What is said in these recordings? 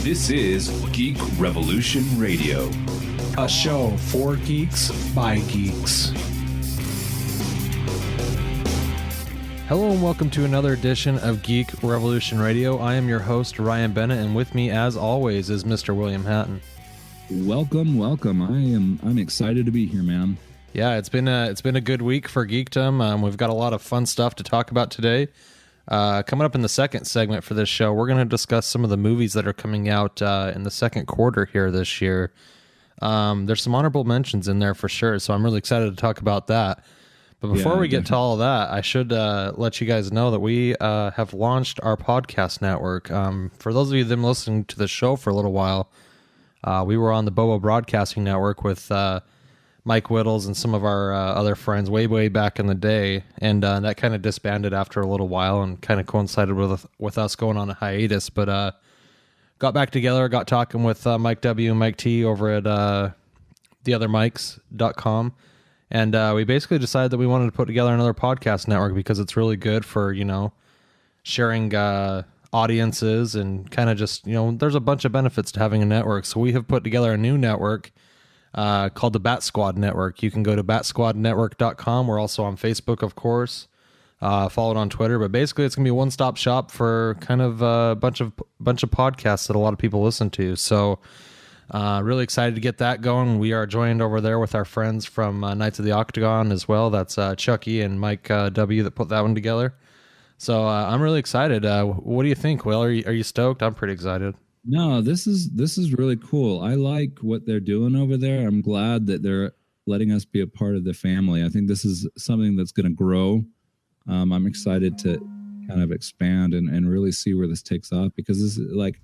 This is Geek Revolution Radio, a show for geeks by geeks. Hello and welcome to another edition of Geek Revolution Radio. I am your host, Ryan Bennett, and with me, as always, is Mr. William Hatton. Welcome. I'm excited to be here, man. Yeah, it's been a good week for geekdom. We've got a lot of fun stuff to talk about today. Coming up in the second segment for this show, we're going to discuss some of the movies that are coming out in the second quarter here this year. There's some honorable mentions in there for sure, so I'm really excited to talk about that. But before we get to all of that, I should let you guys know that we have launched our podcast network. For those of you that have been listening to the show for a little while, we were on the Bobo Broadcasting Network with Mike Whittles and some of our other friends way back in the day, and that kind of disbanded after a little while and kind of coincided with us going on a hiatus, but got back together, got talking with Mike W. and Mike T. over at theothermikes.com, and we basically decided that we wanted to put together another podcast network because it's really good for, sharing audiences and kind of just, there's a bunch of benefits to having a network. So we have put together a new network called the Bat Squad Network. You can go to batsquadnetwork.com. We're also on Facebook, of course, followed on Twitter, but basically it's gonna be a one-stop shop for kind of a bunch of podcasts that a lot of people listen to. So really excited to get that going. We are joined over there with our friends from Knights of the Octagon as well. That's Chucky and Mike W. that put that one together. So I'm really excited. What do you think, Will? Are you stoked? I'm pretty excited. No, this is really cool. I like what they're doing over there. I'm glad that they're letting us be a part of the family. I think this is something that's going to grow. I'm excited to kind of expand and really see where this takes off, because this is like,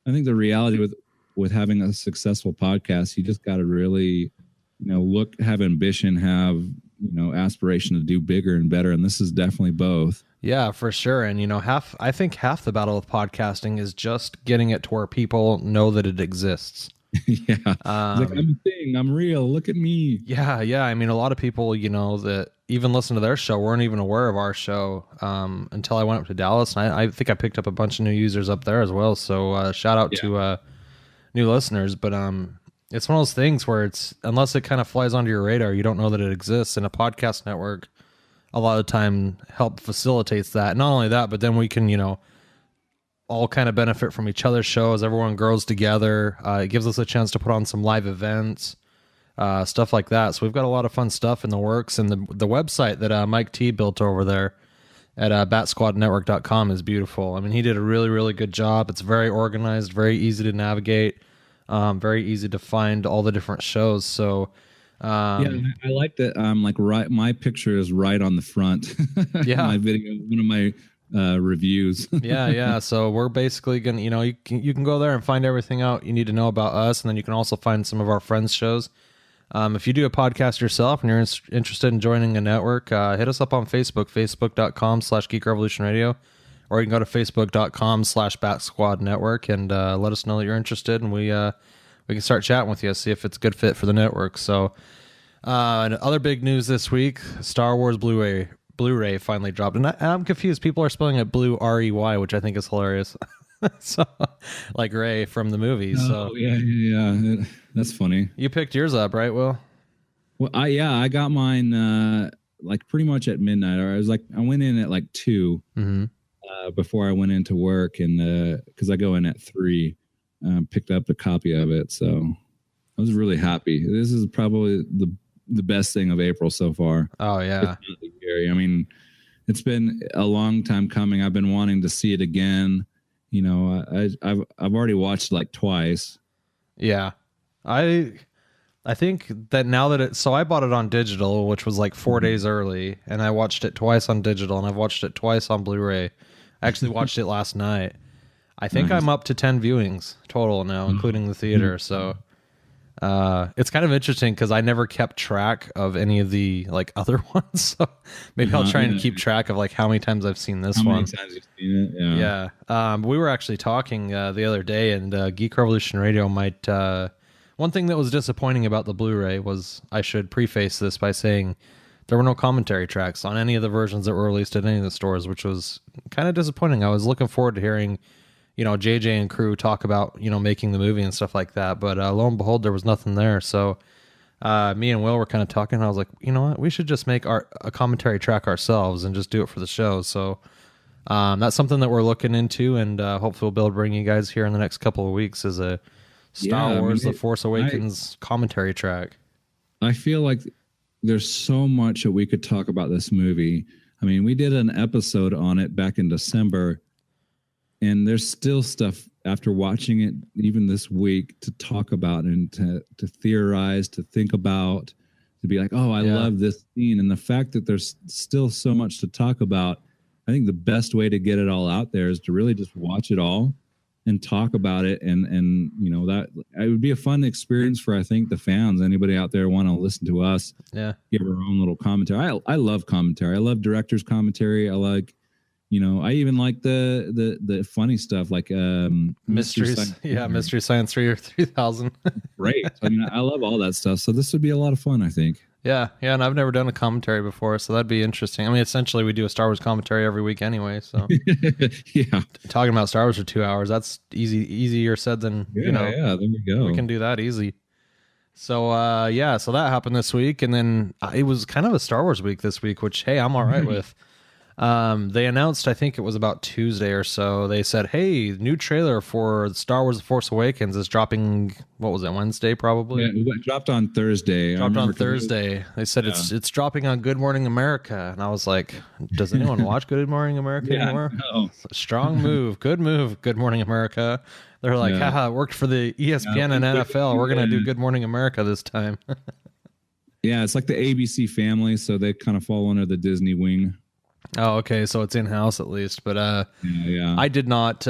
I think the reality with having a successful podcast, you just got to really, have ambition, have, aspiration to do bigger and better. And this is definitely both. Yeah, for sure. And, I think half the battle of podcasting is just getting it to where people know that it exists. Yeah. Like, I'm a thing. I'm real. Look at me. Yeah. I mean, a lot of people, that even listen to their show weren't even aware of our show until I went up to Dallas. And I think I picked up a bunch of new users up there as well. So shout out to new listeners. But it's one of those things where it's, unless it kind of flies onto your radar, you don't know that it exists. And a podcast network a lot of the time help facilitates that. Not only that, but then we can, all kind of benefit from each other's shows. Everyone grows together. It gives us a chance to put on some live events, stuff like that. So we've got a lot of fun stuff in the works. And the website that Mike T built over there at batsquadnetwork.com is beautiful. I mean, he did a really, really good job. It's very organized, very easy to navigate, very easy to find all the different shows. So, I like that. Right, my picture is right on the front. Yeah, my video, one of my reviews. yeah. So we're basically gonna, you can go there and find everything out you need to know about us, and then you can also find some of our friends' shows. If you do a podcast yourself and you're interested in joining a network, hit us up on Facebook, facebook.com/Geek Revolution Radio, or you can go to facebook.com/Bat Squad Network and let us know that you're interested, and we can start chatting with you, see if it's a good fit for the network. So, and other big news this week, Star Wars Blu-ray finally dropped. And I'm confused. People are spelling it Blue R-E-Y, which I think is hilarious. So, like Ray from the movie. Oh, yeah. That's funny. You picked yours up, right, Will? Well, I got mine pretty much at midnight. Or I went in at 2 before I went into work, and because I go in at 3. Picked up a copy of it, so I was really happy. This is probably the best thing of April so far. Oh yeah, I mean, it's been a long time coming. I've been wanting to see it again. I've already watched twice. Yeah, I think that now that so I bought it on digital, which was 4 days early, and I watched it twice on digital, and I've watched it twice on Blu-ray. I actually watched it last night. I think I'm up to 10 viewings total now, including the theater. So it's kind of interesting because I never kept track of any of the other ones. So maybe I'll try and keep track of how many times I've seen this one. How many times you've seen it? Yeah. We were actually talking the other day, and Geek Revolution Radio might. One thing that was disappointing about the Blu-ray was, I should preface this by saying, there were no commentary tracks on any of the versions that were released at any of the stores, which was kind of disappointing. I was looking forward to hearing JJ and crew talk about, making the movie and stuff like that. But lo and behold, there was nothing there. So me and Will were kind of talking, and I was like, you know what, we should just make a commentary track ourselves and just do it for the show. So that's something that we're looking into, and hopefully we'll be able to bring you guys here in the next couple of weeks as a Star Wars The Force Awakens commentary track. I feel like there's so much that we could talk about this movie. I mean, we did an episode on it back in December, and there's still stuff after watching it even this week to talk about and to theorize, to think about, to be like, oh, I love this scene. And the fact that there's still so much to talk about, I think the best way to get it all out there is to really just watch it all and talk about it. And that it would be a fun experience for, I think, the fans. Anybody out there want to listen to us give our own little commentary. I love commentary. I love director's commentary. I like, I even like the funny stuff like Mysteries. Mystery Science 3 or 3000. Great. I mean, I love all that stuff. So this would be a lot of fun, I think. Yeah, and I've never done a commentary before, so that'd be interesting. I mean, essentially, we do a Star Wars commentary every week anyway, so yeah, talking about Star Wars for 2 hours, that's easier said than there we go. We can do that easy. So so that happened this week, and then it was kind of a Star Wars week this week, which hey, I'm all right with. They announced, I think it was about Tuesday or so, they said, hey, new trailer for Star Wars The Force Awakens is dropping, what was it, Wednesday probably? Yeah, it dropped on Thursday. They said it's dropping on Good Morning America. And I was like, does anyone watch Good Morning America anymore? No. Strong move. Good Morning America. They're like, haha, it worked for the ESPN and NFL. We're going to do Good Morning America this time. Yeah, it's like the ABC family, so they kind of fall under the Disney wing. Oh, okay. So it's in-house at least. But I did not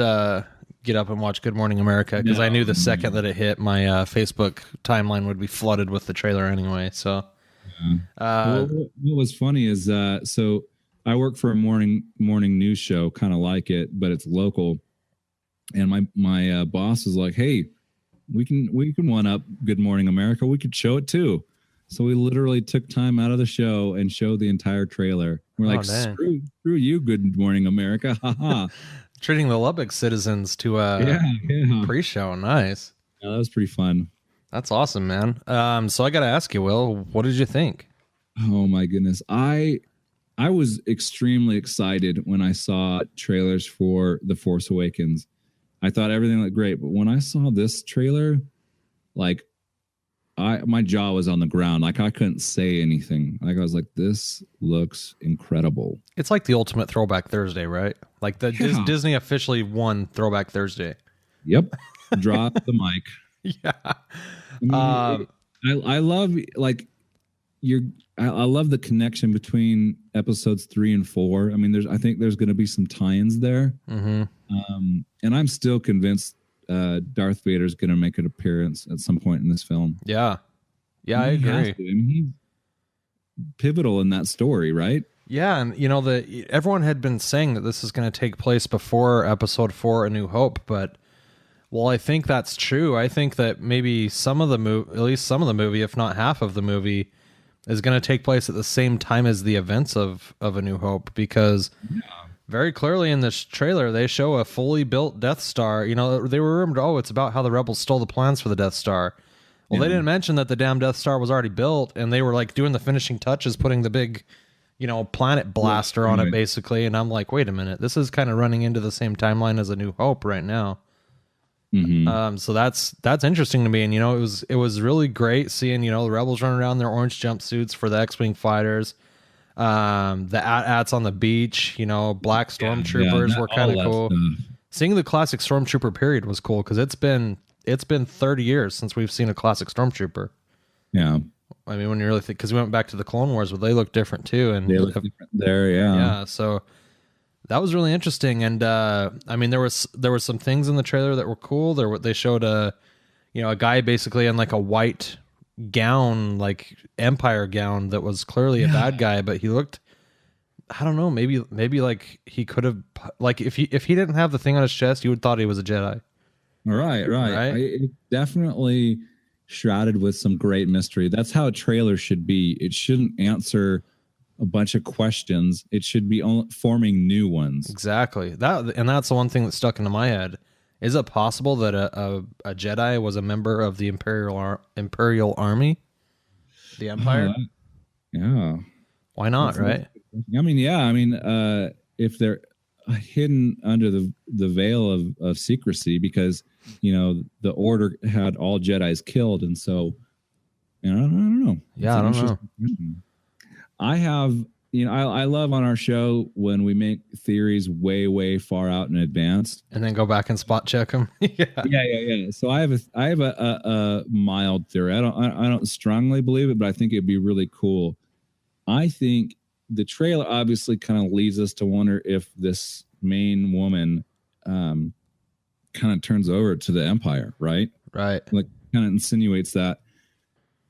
get up and watch Good Morning America because I knew the second that it hit, my Facebook timeline would be flooded with the trailer anyway. So what was funny is so I work for a morning news show, kind of like it, but it's local. And my boss is like, hey, we can one up Good Morning America. We could show it too. So we literally took time out of the show and showed the entire trailer. We're like, screw you, Good Morning America. Ha. Treating the Lubbock citizens to pre-show. Nice. Yeah, that was pretty fun. That's awesome, man. So I got to ask you, Will, what did you think? Oh my goodness. I was extremely excited when I saw trailers for The Force Awakens. I thought everything looked great, but when I saw this trailer, like, my jaw was on the ground. Like, I couldn't say anything. Like, I was like, this looks incredible. It's like the ultimate Throwback Thursday, right? Like Disney officially won Throwback Thursday. Yep. Drop the mic. Yeah. I love I love the connection between episodes 3 and 4. I mean, I think there's going to be some tie-ins there. Mm-hmm. And I'm still convinced Darth Vader is going to make an appearance at some point in this film. Yeah, I agree. I mean, he's pivotal in that story, right? Yeah, and everyone had been saying that this is going to take place before Episode 4: A New Hope, but while I think that's true, I think that maybe some of the movie, at least some of the movie, if not half of the movie, is going to take place at the same time as the events of A New Hope, because very clearly in this trailer, they show a fully built Death Star. They were rumored, it's about how the rebels stole the plans for the Death Star. Well, they didn't mention that the damn Death Star was already built, and they were like doing the finishing touches, putting the big, planet blaster on it, basically. And I'm like, wait a minute, this is kind of running into the same timeline as A New Hope right now. Mm-hmm. So that's interesting to me, and it was really great seeing the rebels running around in their orange jumpsuits for the X-wing fighters. The AT-ATs on the beach, black stormtroopers were kind of cool. Seeing the classic stormtrooper period was cool because it's been 30 years since we've seen a classic stormtrooper. Yeah, I mean, when you really think, because we went back to the Clone Wars, but they look different too, and they look different there. Yeah. So that was really interesting, and I mean, there was some things in the trailer that were cool. They showed a guy basically in like a white gown, like Empire gown, that was clearly a bad guy, but he looked, I don't know, maybe like he could have, like if he didn't have the thing on his chest, you would thought he was a Jedi. Right. It definitely shrouded with some great mystery. That's how a trailer should be. It shouldn't answer a bunch of questions. It should be forming new ones. Exactly. That's the one thing that stuck into my head. Is it possible that a Jedi was a member of the Imperial Army, the Empire? Yeah. Why not? Right? I mean, yeah. I mean, if they're hidden under the veil of secrecy, because the Order had all Jedis killed, and so I don't know. Yeah, I don't know. I have, I love on our show when we make theories way far out in advance, and then go back and spot check them. Yeah. So I have a mild theory. I don't strongly believe it, but I think it'd be really cool. I think the trailer obviously kind of leads us to wonder if this main woman kind of turns over to the Empire, right? Right. Like kind of insinuates that.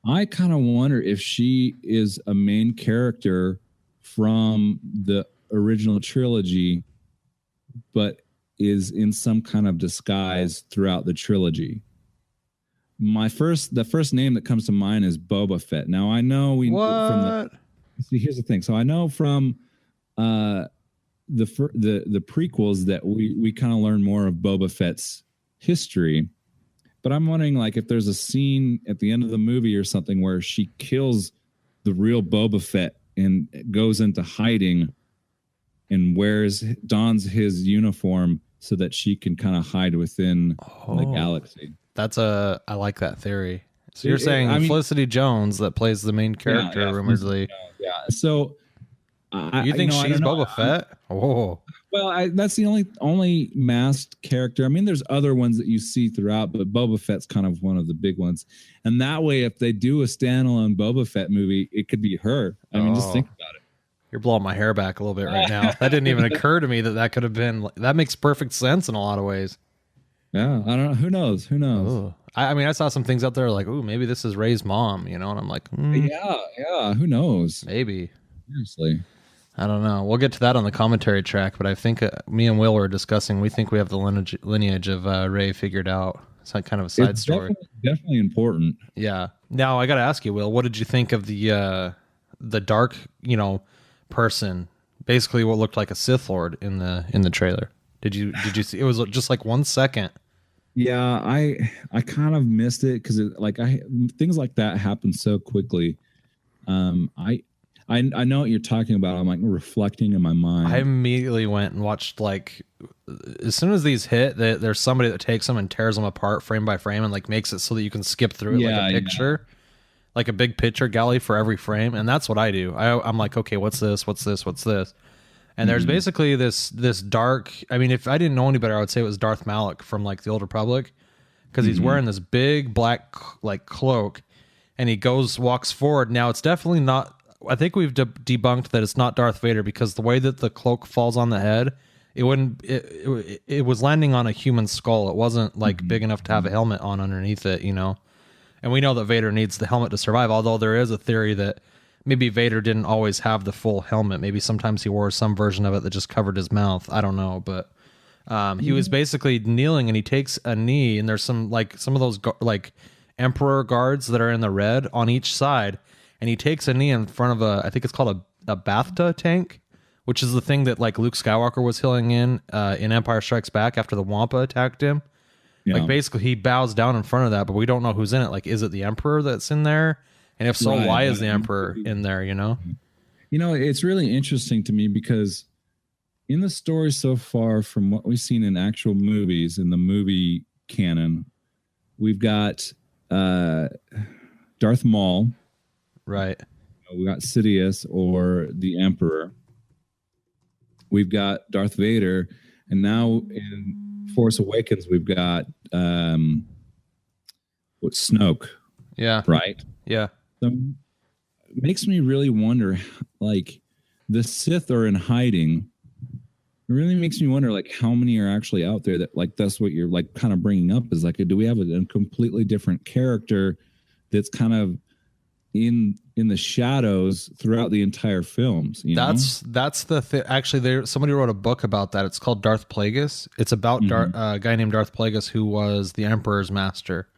I kind of wonder if she is a main character from the original trilogy, but is in some kind of disguise throughout the trilogy. The first name that comes to mind is Boba Fett. Now I know here's the thing. So I know from the prequels that we kind of learn more of Boba Fett's history. But I'm wondering, like, if there's a scene at the end of the movie or something where she kills the real Boba Fett and goes into hiding and dons his uniform so that she can kind of hide within the galaxy. I like that theory. So you're saying Felicity Jones, that plays the main character, rumoredly. Yeah. So you think she's Boba Fett? Oh. Well, that's the only masked character. I mean, there's other ones that you see throughout, but Boba Fett's kind of one of the big ones. And that way, if they do a standalone Boba Fett movie, it could be her. I mean, just think about it. You're blowing my hair back a little bit right now. That didn't even occur to me that could have been. That makes perfect sense in a lot of ways. Yeah, I don't know. Who knows? Ooh. I mean, I saw some things out there like, "Ooh, maybe this is Rey's mom," and I'm like, yeah. Who knows? Maybe. Seriously. I don't know. We'll get to that on the commentary track, but I think me and Will were discussing. We think we have the lineage of Rey figured out. It's like kind of a side story. Definitely important. Yeah. Now I got to ask you, Will, what did you think of the dark, person, basically what looked like a Sith Lord in the trailer? Did you see? It was just like 1 second. Yeah, I kind of missed it because things like that happen so quickly. I know what you're talking about. I'm like reflecting in my mind. I immediately went and watched, like, as soon as these hit, there's somebody that takes them and tears them apart frame by frame and like makes it so that you can skip through it like a picture, like a big picture gallery for every frame. And that's what I do. I'm like, okay, what's this? What's this? What's this? And there's basically this dark. I mean, if I didn't know any better, I would say it was Darth Malak from like the Old Republic, because he's wearing this big black like cloak, and he walks forward. Now it's definitely not. I think we've debunked that it's not Darth Vader, because the way that the cloak falls on the head, it was landing on a human skull. It wasn't like big enough to have a helmet on underneath it, And we know that Vader needs the helmet to survive, although there is a theory that maybe Vader didn't always have the full helmet. Maybe sometimes he wore some version of it that just covered his mouth. I don't know, but he was basically kneeling, and he takes a knee, and there's some of those like Emperor guards that are in the red on each side. And he takes a knee in front of I think it's called a Bacta tank, which is the thing that like Luke Skywalker was healing in Empire Strikes Back after the Wampa attacked him. Yeah. Like basically he bows down in front of that, but we don't know who's in it. Like, is it the Emperor that's in there? And if so, why is the Emperor in there, It's really interesting to me because in the story so far, from what we've seen in actual movies, in the movie canon, we've got Darth Maul. Right. We got Sidious, or the Emperor. We've got Darth Vader, and now in Force Awakens we've got Snoke. Yeah. Right. Yeah. So it makes me really wonder, like, the Sith are in hiding. It really makes me wonder, like, how many are actually out there that, like, that's what you're like kind of bringing up, is like, do we have a completely different character that's kind of in the shadows throughout the entire films? That's the thing. Actually, somebody wrote a book about that. It's called Darth Plagueis. It's about a guy named Darth Plagueis who was the Emperor's master,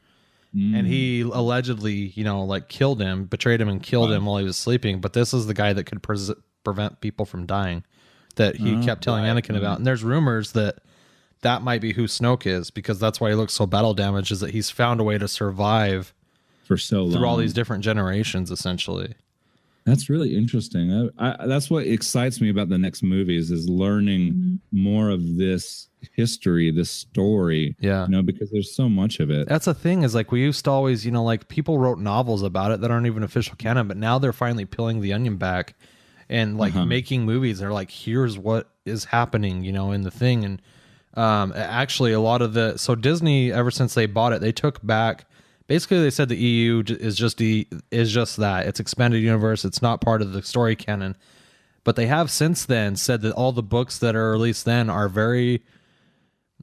and he allegedly, killed him, betrayed him, and killed him while he was sleeping. But this is the guy that could prevent people from dying, that he kept telling Anakin about. And there's rumors that that might be who Snoke is, because that's why he looks so battle damaged, is that he's found a way to survive for so long through all these different generations, essentially. That's really interesting. That's what excites me about the next movies, is learning more of this history, this story. Yeah. Because there's so much of it. That's the thing, is like, we used to always, like, people wrote novels about it that aren't even official canon, but now they're finally peeling the onion back and like making movies. They're like, here's what is happening, in the thing. And actually a lot of so Disney, ever since they bought it, they took back, basically they said the EU is just that. It's expanded universe. It's not part of the story canon. But they have since then said that all the books that are released then are very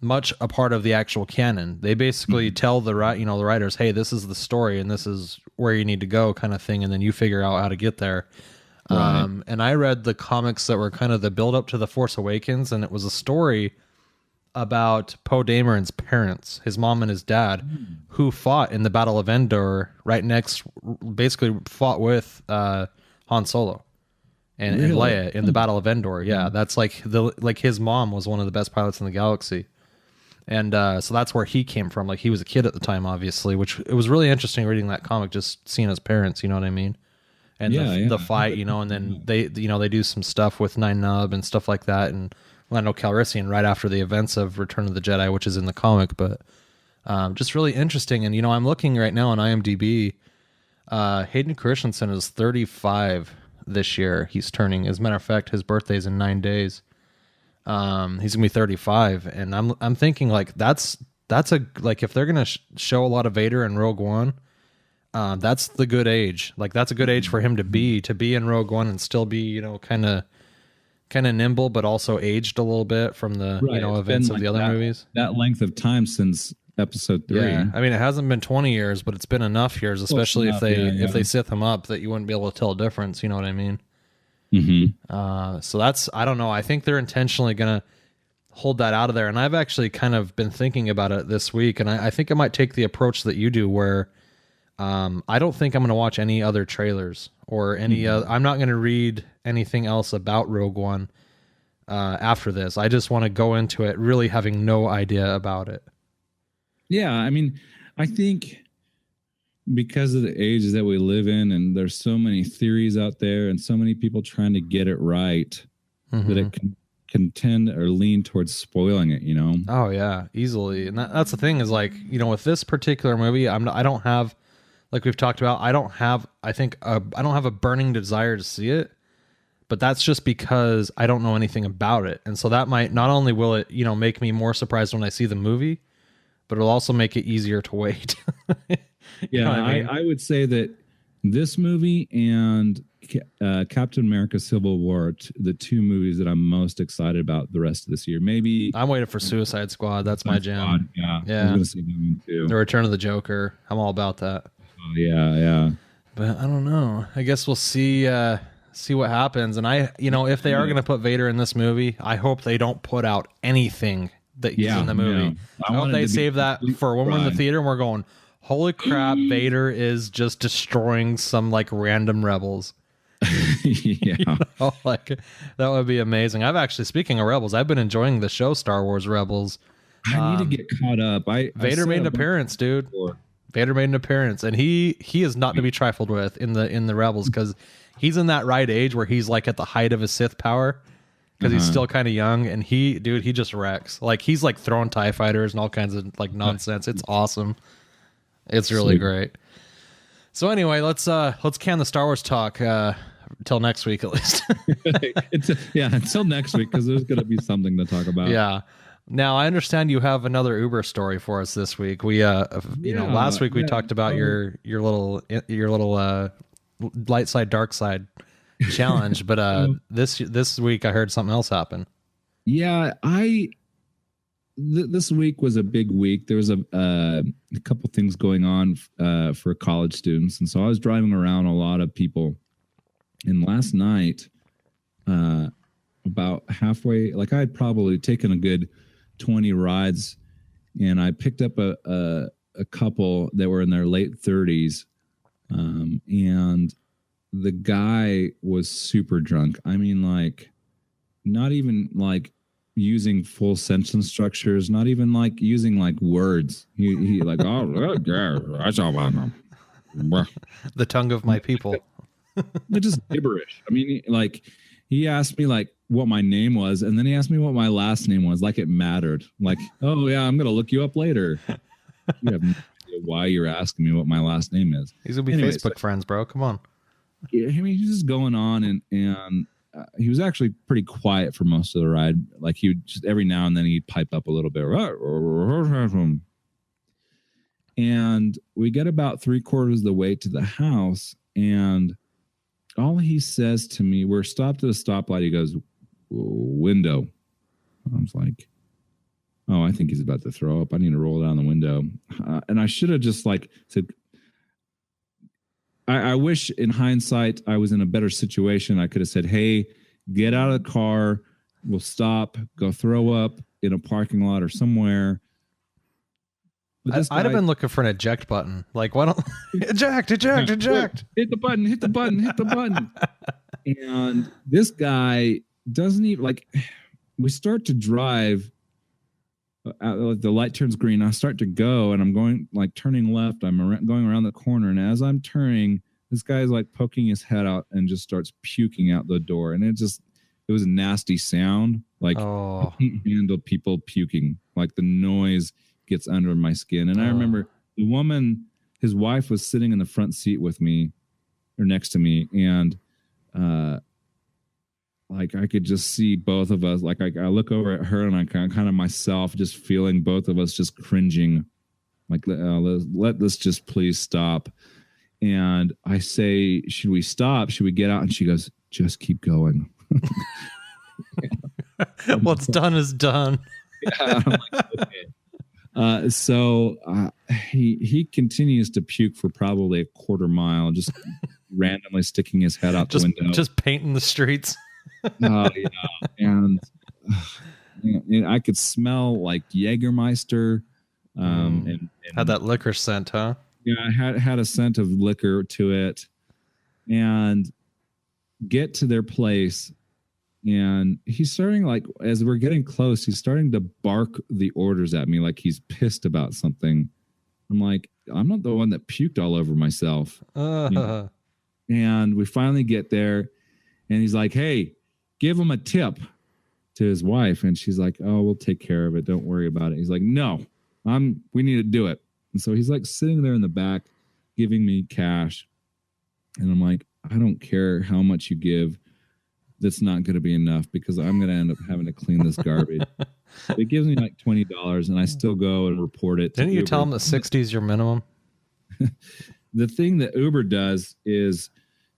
much a part of the actual canon. They basically tell the writers, hey, this is the story and this is where you need to go, kind of thing, and then you figure out how to get there. Right. And I read the comics that were kind of the build up to The Force Awakens, and it was a story about Poe Dameron's parents, his mom and his dad, who fought in the Battle of Endor basically fought with Han Solo and Leia in the Battle of Endor. Yeah, that's like his mom was one of the best pilots in the galaxy. And so that's where he came from. Like, he was a kid at the time, obviously, which it was really interesting reading that comic, just seeing his parents, you know what I mean? And the fight, and then they do some stuff with Nine Nub and stuff like that, and Lando Calrissian right after the events of Return of the Jedi, which is in the comic, but just really interesting. And, I'm looking right now on IMDb. Hayden Christensen is 35 this year. He's turning. As a matter of fact, his birthday's in 9 days. He's gonna be 35, and I'm thinking, like, that's if they're gonna show a lot of Vader in Rogue One, that's the good age. Like, that's a good age for him to be in Rogue One and still be, kind of nimble, but also aged a little bit from the events of the other movies. That length of time since Episode 3. Yeah, I mean, it hasn't been 20 years, but it's been enough years, especially if they Sith him up, that you wouldn't be able to tell a difference. You know what I mean? Mm-hmm. So that's, I don't know. I think they're intentionally gonna hold that out of there, and I've actually kind of been thinking about it this week, and I think I might take the approach that you do, where I don't think I'm going to watch any other trailers or any I'm not going to read anything else about Rogue One after this. I just want to go into it really having no idea about it. Yeah, I mean, I think because of the age that we live in, and there's so many theories out there and so many people trying to get it right, that it can tend or lean towards spoiling it, Oh yeah, easily. And that's the thing, is like, with this particular movie, I don't have, like we've talked about, I don't have a burning desire to see it, but that's just because I don't know anything about it. And so that might, not only will it, make me more surprised when I see the movie, but it'll also make it easier to wait. Yeah, I would say that this movie and Captain America Civil War, the two movies that I'm most excited about the rest of this year. Maybe I'm waiting for Suicide Squad. That's my jam. Yeah. I was gonna say that one too. The Return of the Joker. I'm all about that. Oh, yeah. But I don't know. I guess we'll see what happens. And if they are going to put Vader in this movie, I hope they don't put out anything that he's in the movie. Yeah. I hope they save that for when we're in the theater and we're going, holy crap, Vader is just destroying some like random rebels. Yeah. Like, that would be amazing. Speaking of rebels, I've been enjoying the show Star Wars Rebels. I need to get caught up. Vader made an appearance, dude. Vader made an appearance, and he is not to be trifled with in the Rebels, because he's in that right age where he's like at the height of his Sith power, because he's still kind of young, and he just wrecks. Like, he's like throwing TIE fighters and all kinds of like nonsense. It's awesome. It's really great. So anyway, let's can the Star Wars talk until next week at least. Until next week, because there's going to be something to talk about. Yeah. Now, I understand you have another Uber story for us this week. We, last week we talked about your little light side, dark side challenge, but this week I heard something else happen. Yeah, this week was a big week. There was a couple things going on for college students, and so I was driving around a lot of people. And last night, about halfway, like I had probably taken a good 20 rides, and I picked up a couple that were in their late 30s, and the guy was super drunk. I mean, like, not even like, using full sentence structures, not even like using like words. He like, oh, yeah, I saw one. The tongue of my people. It's just gibberish. I mean, like he asked me like what my name was, and then he asked me what my last name was, like it mattered. Like, oh yeah, I'm gonna look you up later. You have no idea why you're asking me what my last name is. He's gonna be Facebook friends, bro. Come on. Yeah, I mean, he's just going on, and he was actually pretty quiet for most of the ride. Like he would just every now and then he'd pipe up a little bit. And we get about 3/4 of the way to the house, and all he says to me, we're stopped at a stoplight. He goes, window. I was like, oh, I think he's about to throw up. I need to roll down the window. And I should have just like said, I wish in hindsight I was in a better situation. I could have said, hey, get out of the car. We'll stop, go throw up in a parking lot or somewhere. I'd have been looking for an eject button. Like, why don't eject. Hit the button. And this guy doesn't even like, we start to drive. The light turns green. I start to go, and I'm going like turning left. I'm going around the corner, and as I'm turning, this guy's like poking his head out and just starts puking out the door. And it was a nasty sound. Like I can't handle people puking. Like the noise gets under my skin. And I remember the woman, his wife, was sitting in the front seat with me, or next to me, and like I could just see both of us. Like I look over at her, and I kind of myself just feeling both of us just cringing. Like let this just please stop. And I say, should we stop? Should we get out? And she goes, just keep going. What's done is done. Yeah, I'm like, okay. So he continues to puke for probably 1/4 mile, just randomly sticking his head out the window, just painting the streets. Yeah, and I could smell like Jägermeister, and had that liquor scent, huh? Yeah, I had a scent of liquor to it, and get to their place, and he's starting, like, as we're getting close, he's starting to bark the orders at me like he's pissed about something. I'm like, I'm not the one that puked all over myself. You know? And we finally get there, and he's like, hey, give him a tip, to his wife. And she's like, oh, we'll take care of it. Don't worry about it. He's like, no, we need to do it. And so he's like sitting there in the back giving me cash. And I'm like, I don't care how much you give. That's not going to be enough, because I'm going to end up having to clean this garbage. It gives me like $20, and I still go and report it. Didn't you tell him that 60 is your minimum? The thing that Uber does is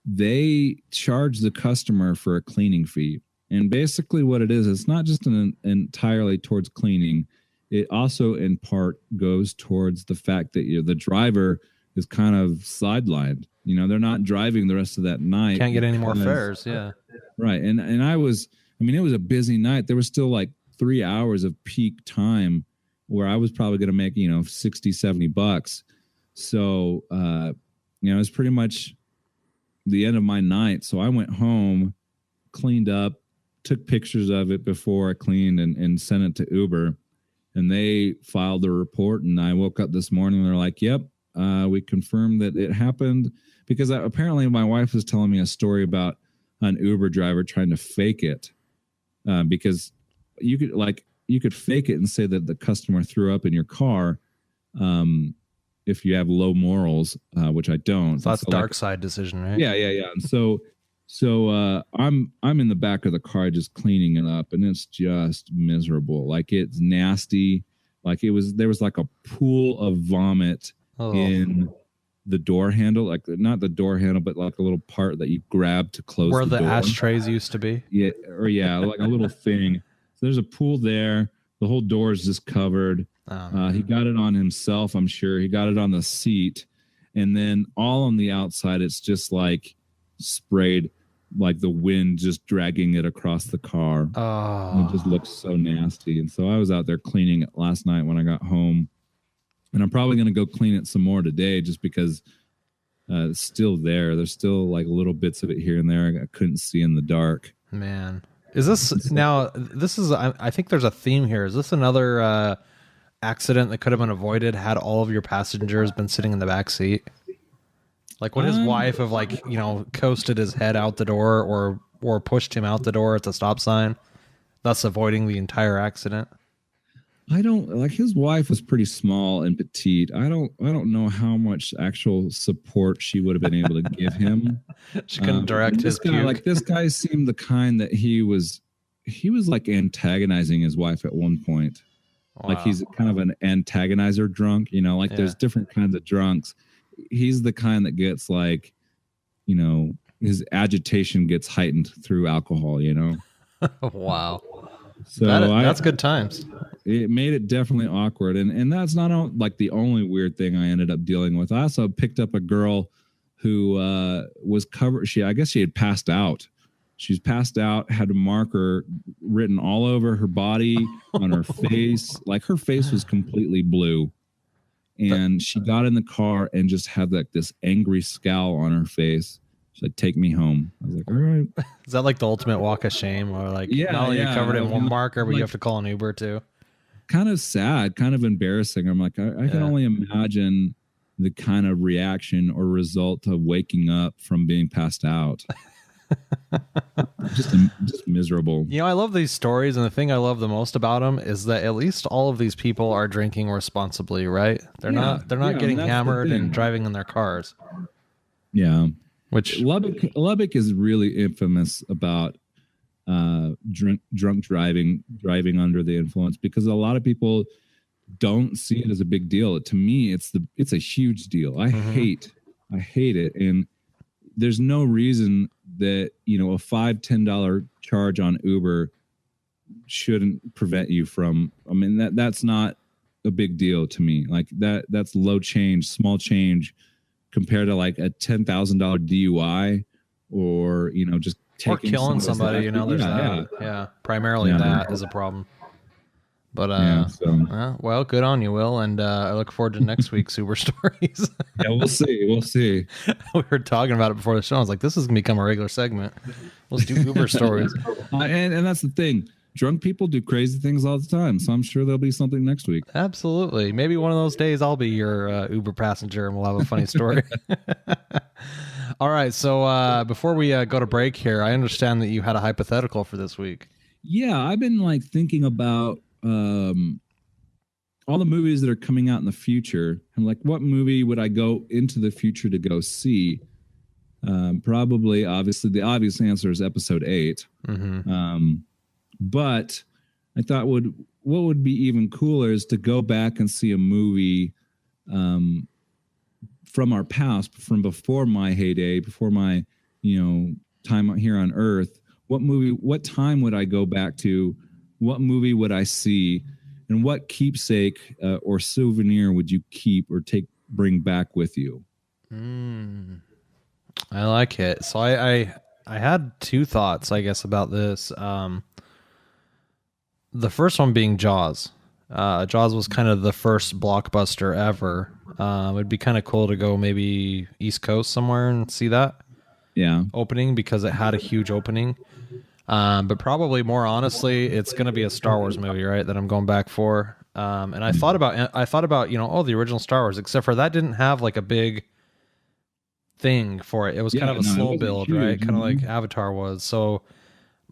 they charge the customer for a cleaning fee. And basically what it is, it's not just entirely towards cleaning. It also in part goes towards the fact that the driver is kind of sidelined. You know, they're not driving the rest of that night. Can't get any more fares. Yeah. Right. And it was a busy night. There was still like 3 hours of peak time where I was probably going to make, $60, $70. So, it was pretty much the end of my night. So I went home, cleaned up, took pictures of it before I cleaned, and sent it to Uber, and they filed the report. And I woke up this morning and they're like, yep, we confirmed that it happened, because apparently my wife was telling me a story about an Uber driver trying to fake it, because you could fake it and say that the customer threw up in your car, if you have low morals, which I don't. So that's dark side decision, right? Yeah. And so I'm in the back of the car just cleaning it up, and it's just miserable. Like, it's nasty. Like, there was like a pool of vomit in the door handle, like not the door handle, but like a little part that you grab to close where the the door. ashtrays used to be. Yeah, like a little thing. So there's a pool there. The whole door is just covered. He got it on himself, I'm sure. He got it on the seat, and then all on the outside, it's just like sprayed, like the wind just dragging it across the car. It just looks so nasty. And so I was out there cleaning it last night when I got home, and I'm probably going to go clean it some more today, just because it's still there. There's still like little bits of it here and there I couldn't see in the dark. Man. Is this now? This is. I think there's a theme here. Is this another accident that could have been avoided had all of your passengers been sitting in the back seat? Like, would his wife have, like, you know, coasted his head out the door or pushed him out the door at the stop sign, thus avoiding the entire accident? I don't like, his wife was pretty small and petite. I don't know how much actual support she would have been able to give him. She couldn't direct his puke. Like, this guy seemed the kind that he was like antagonizing his wife at one point. Wow. Like, he's kind of an antagonizer drunk, you know, like there's different kinds of drunks. He's the kind that gets, like, you know, his agitation gets heightened through alcohol, you know? Wow. So that's good times. It made it definitely awkward. And that's not like the only weird thing I ended up dealing with. I also picked up a girl who was covered. I guess she had passed out. She's passed out, had a marker written all over her body, on her face. Like, her face was completely blue. And she got in the car and just had like this angry scowl on her face. She's like, "Take me home." I was like, "All right." Is that like the ultimate walk of shame? Or like, not only you covered it in one marker, but like, you have to call an Uber too? Kind of sad, kind of embarrassing. I'm like, I can only imagine the kind of reaction or result of waking up from being passed out. just miserable. You know, I love these stories, and the thing I love the most about them is that at least all of these people are drinking responsibly, right? They're not getting hammered and driving in their cars. Yeah. Which Lubbock is really infamous about drunk driving under the influence, because a lot of people don't see it as a big deal. To me, it's a huge deal. I hate it. And there's no reason that, you know, a $5-10 charge on Uber shouldn't prevent you from, I mean, that's not a big deal to me. Like, that's low change, small change compared to like a $10,000 DUI, or, you know, just or killing somebody, you know, there's primarily that is a problem. But well, good on you, Will, and I look forward to next week's Uber stories. Yeah, we'll see. We were talking about it before the show. I was like, this is gonna become a regular segment. Let's do Uber stories. And that's the thing. Drunk people do crazy things all the time, so I'm sure there'll be something next week. Absolutely. Maybe one of those days I'll be your Uber passenger and we'll have a funny story. All right, so before we go to break here, I understand that you had a hypothetical for this week. Yeah, I've been like thinking about all the movies that are coming out in the future. I'm like, what movie would I go into the future to go see? Probably, obviously, the obvious answer is Episode 8. But I thought what would be even cooler is to go back and see a movie from our past, from before my heyday, before my, you know, time here on Earth. What time would I go back to? What movie would I see? And what keepsake or souvenir would you keep or bring back with you? I like it. So I had two thoughts, I guess, about this. The first one being Jaws. Jaws was kind of the first blockbuster ever. It'd be kind of cool to go maybe East Coast somewhere and see that opening, because it had a huge opening. But probably more honestly, it's going to be a Star Wars movie, right? That I'm going back for. And I thought about, you know, the original Star Wars, except for that didn't have like a big thing for it. It was kind of a slow build, huge, right? Kind of like Avatar was. So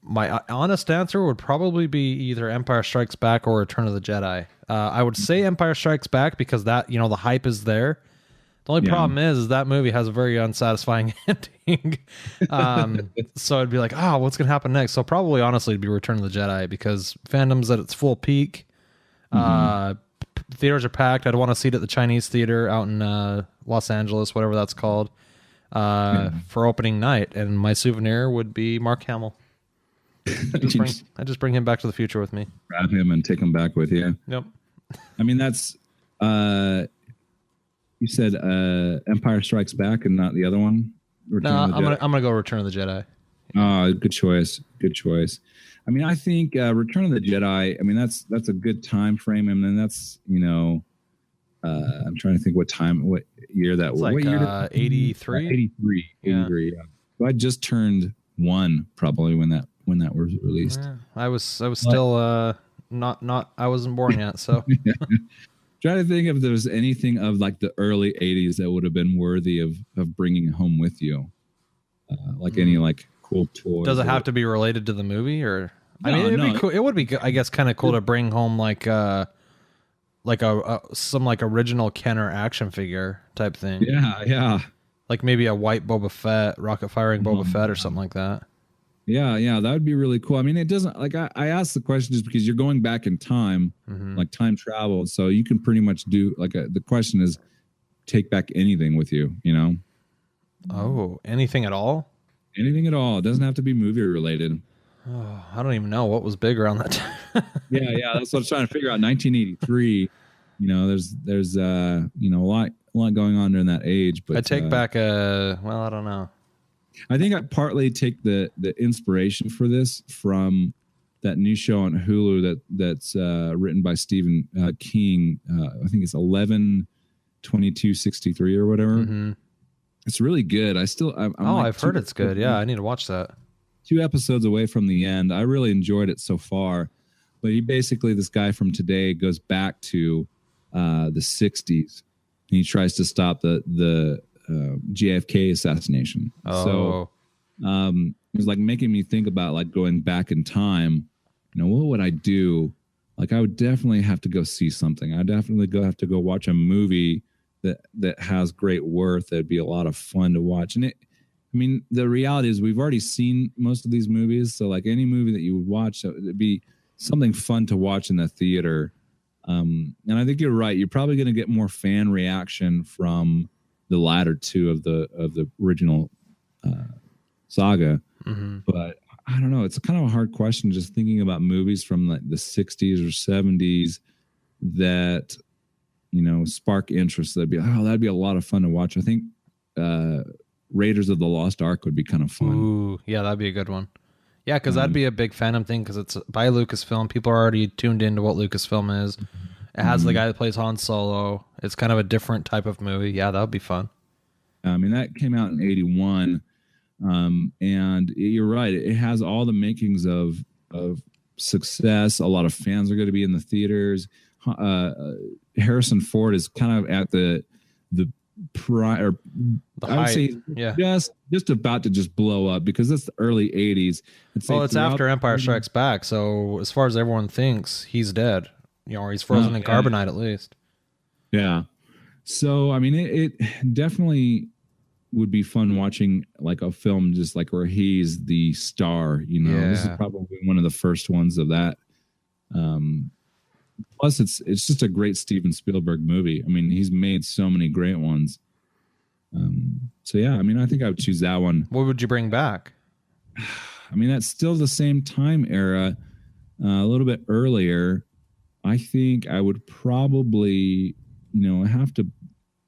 my honest answer would probably be either Empire Strikes Back or Return of the Jedi. I would say Empire Strikes Back because that, you know, the hype is there. The only problem is that movie has a very unsatisfying ending. So I'd be like, what's going to happen next? So probably, honestly, it'd be Return of the Jedi, because fandom's at its full peak. Theaters are packed. I'd want to see it at the Chinese theater out in Los Angeles, whatever that's called, for opening night. And my souvenir would be Mark Hamill. I just bring him back to the future with me. Grab him and take him back with you. Yep. I mean, that's... You said Empire Strikes Back and not the other one? I'm gonna go Return of the Jedi. Oh, good choice. Good choice. I mean, I think Return of the Jedi, I mean, that's a good time frame. I mean, that's, you know, I'm trying to think what year that was. Like what year 83? 83. Yeah. So I just turned 1 probably when when that was released. Yeah, I was still not I wasn't born yet, so Try to think if there's anything of like the early 80s that would have been worthy of bringing home with you. Like any like cool toys. does it have to be related to the movie, or I No, mean, it'd no. be cool. It would be, I guess, kind of cool to bring home like a some like original Kenner action figure type thing. Yeah. Like maybe a white Boba Fett, rocket firing Boba Fett, or something like that. Yeah, that would be really cool. I mean, it doesn't like I asked the question just because you're going back in time, like time travel, so you can pretty much do like the question is take back anything with you, you know? Oh, anything at all? Anything at all. It doesn't have to be movie related. Oh, I don't even know what was big around that time. Yeah, that's what I was trying to figure out. 1983, you know, there's you know, a lot going on during that age, but I take back well, I don't know. I think I partly take the inspiration for this from that new show on Hulu that's written by Stephen King. I think it's 11/22/63 or whatever. Mm-hmm. It's really good. I'm like I've heard it's good. Yeah, I need to watch that. 2 episodes away from the end. I really enjoyed it so far. But this guy from today goes back to the 60s. And he tries to stop the JFK assassination. Oh. So it was like making me think about like going back in time. You know, what would I do? Like I would definitely have to go see something. I'd definitely have to go watch a movie that has great worth. That'd be a lot of fun to watch. And the reality is we've already seen most of these movies. So like any movie that you would watch, it'd be something fun to watch in the theater. And I think you're right. You're probably going to get more fan reaction from the latter two of the original saga. Mm-hmm. But I don't know. It's kind of a hard question just thinking about movies from like the 60s or 70s that, you know, spark interest. That'd be a lot of fun to watch. I think Raiders of the Lost Ark would be kind of fun. Ooh, yeah, that'd be a good one. Yeah, because that'd be a big Phantom thing because it's by Lucasfilm. People are already tuned into what Lucasfilm is. It has the guy that plays Han Solo. It's kind of a different type of movie. Yeah, that would be fun. I mean, that came out in 81. And you're right. It has all the makings of success. A lot of fans are going to be in the theaters. Harrison Ford is kind of at the I would say just about to just blow up because it's the early 80s. It's after Empire Strikes Back. So as far as everyone thinks, he's dead. You know, or he's frozen in carbonite at least. Yeah. So, I mean, it definitely would be fun watching like a film just like where he's the star, you know. This is probably one of the first ones of that. Plus, it's just a great Steven Spielberg movie. I mean, he's made so many great ones. So, yeah, I mean, I think I would choose that one. What would you bring back? I mean, that's still the same time era, a little bit earlier. I think I would probably, you know, have to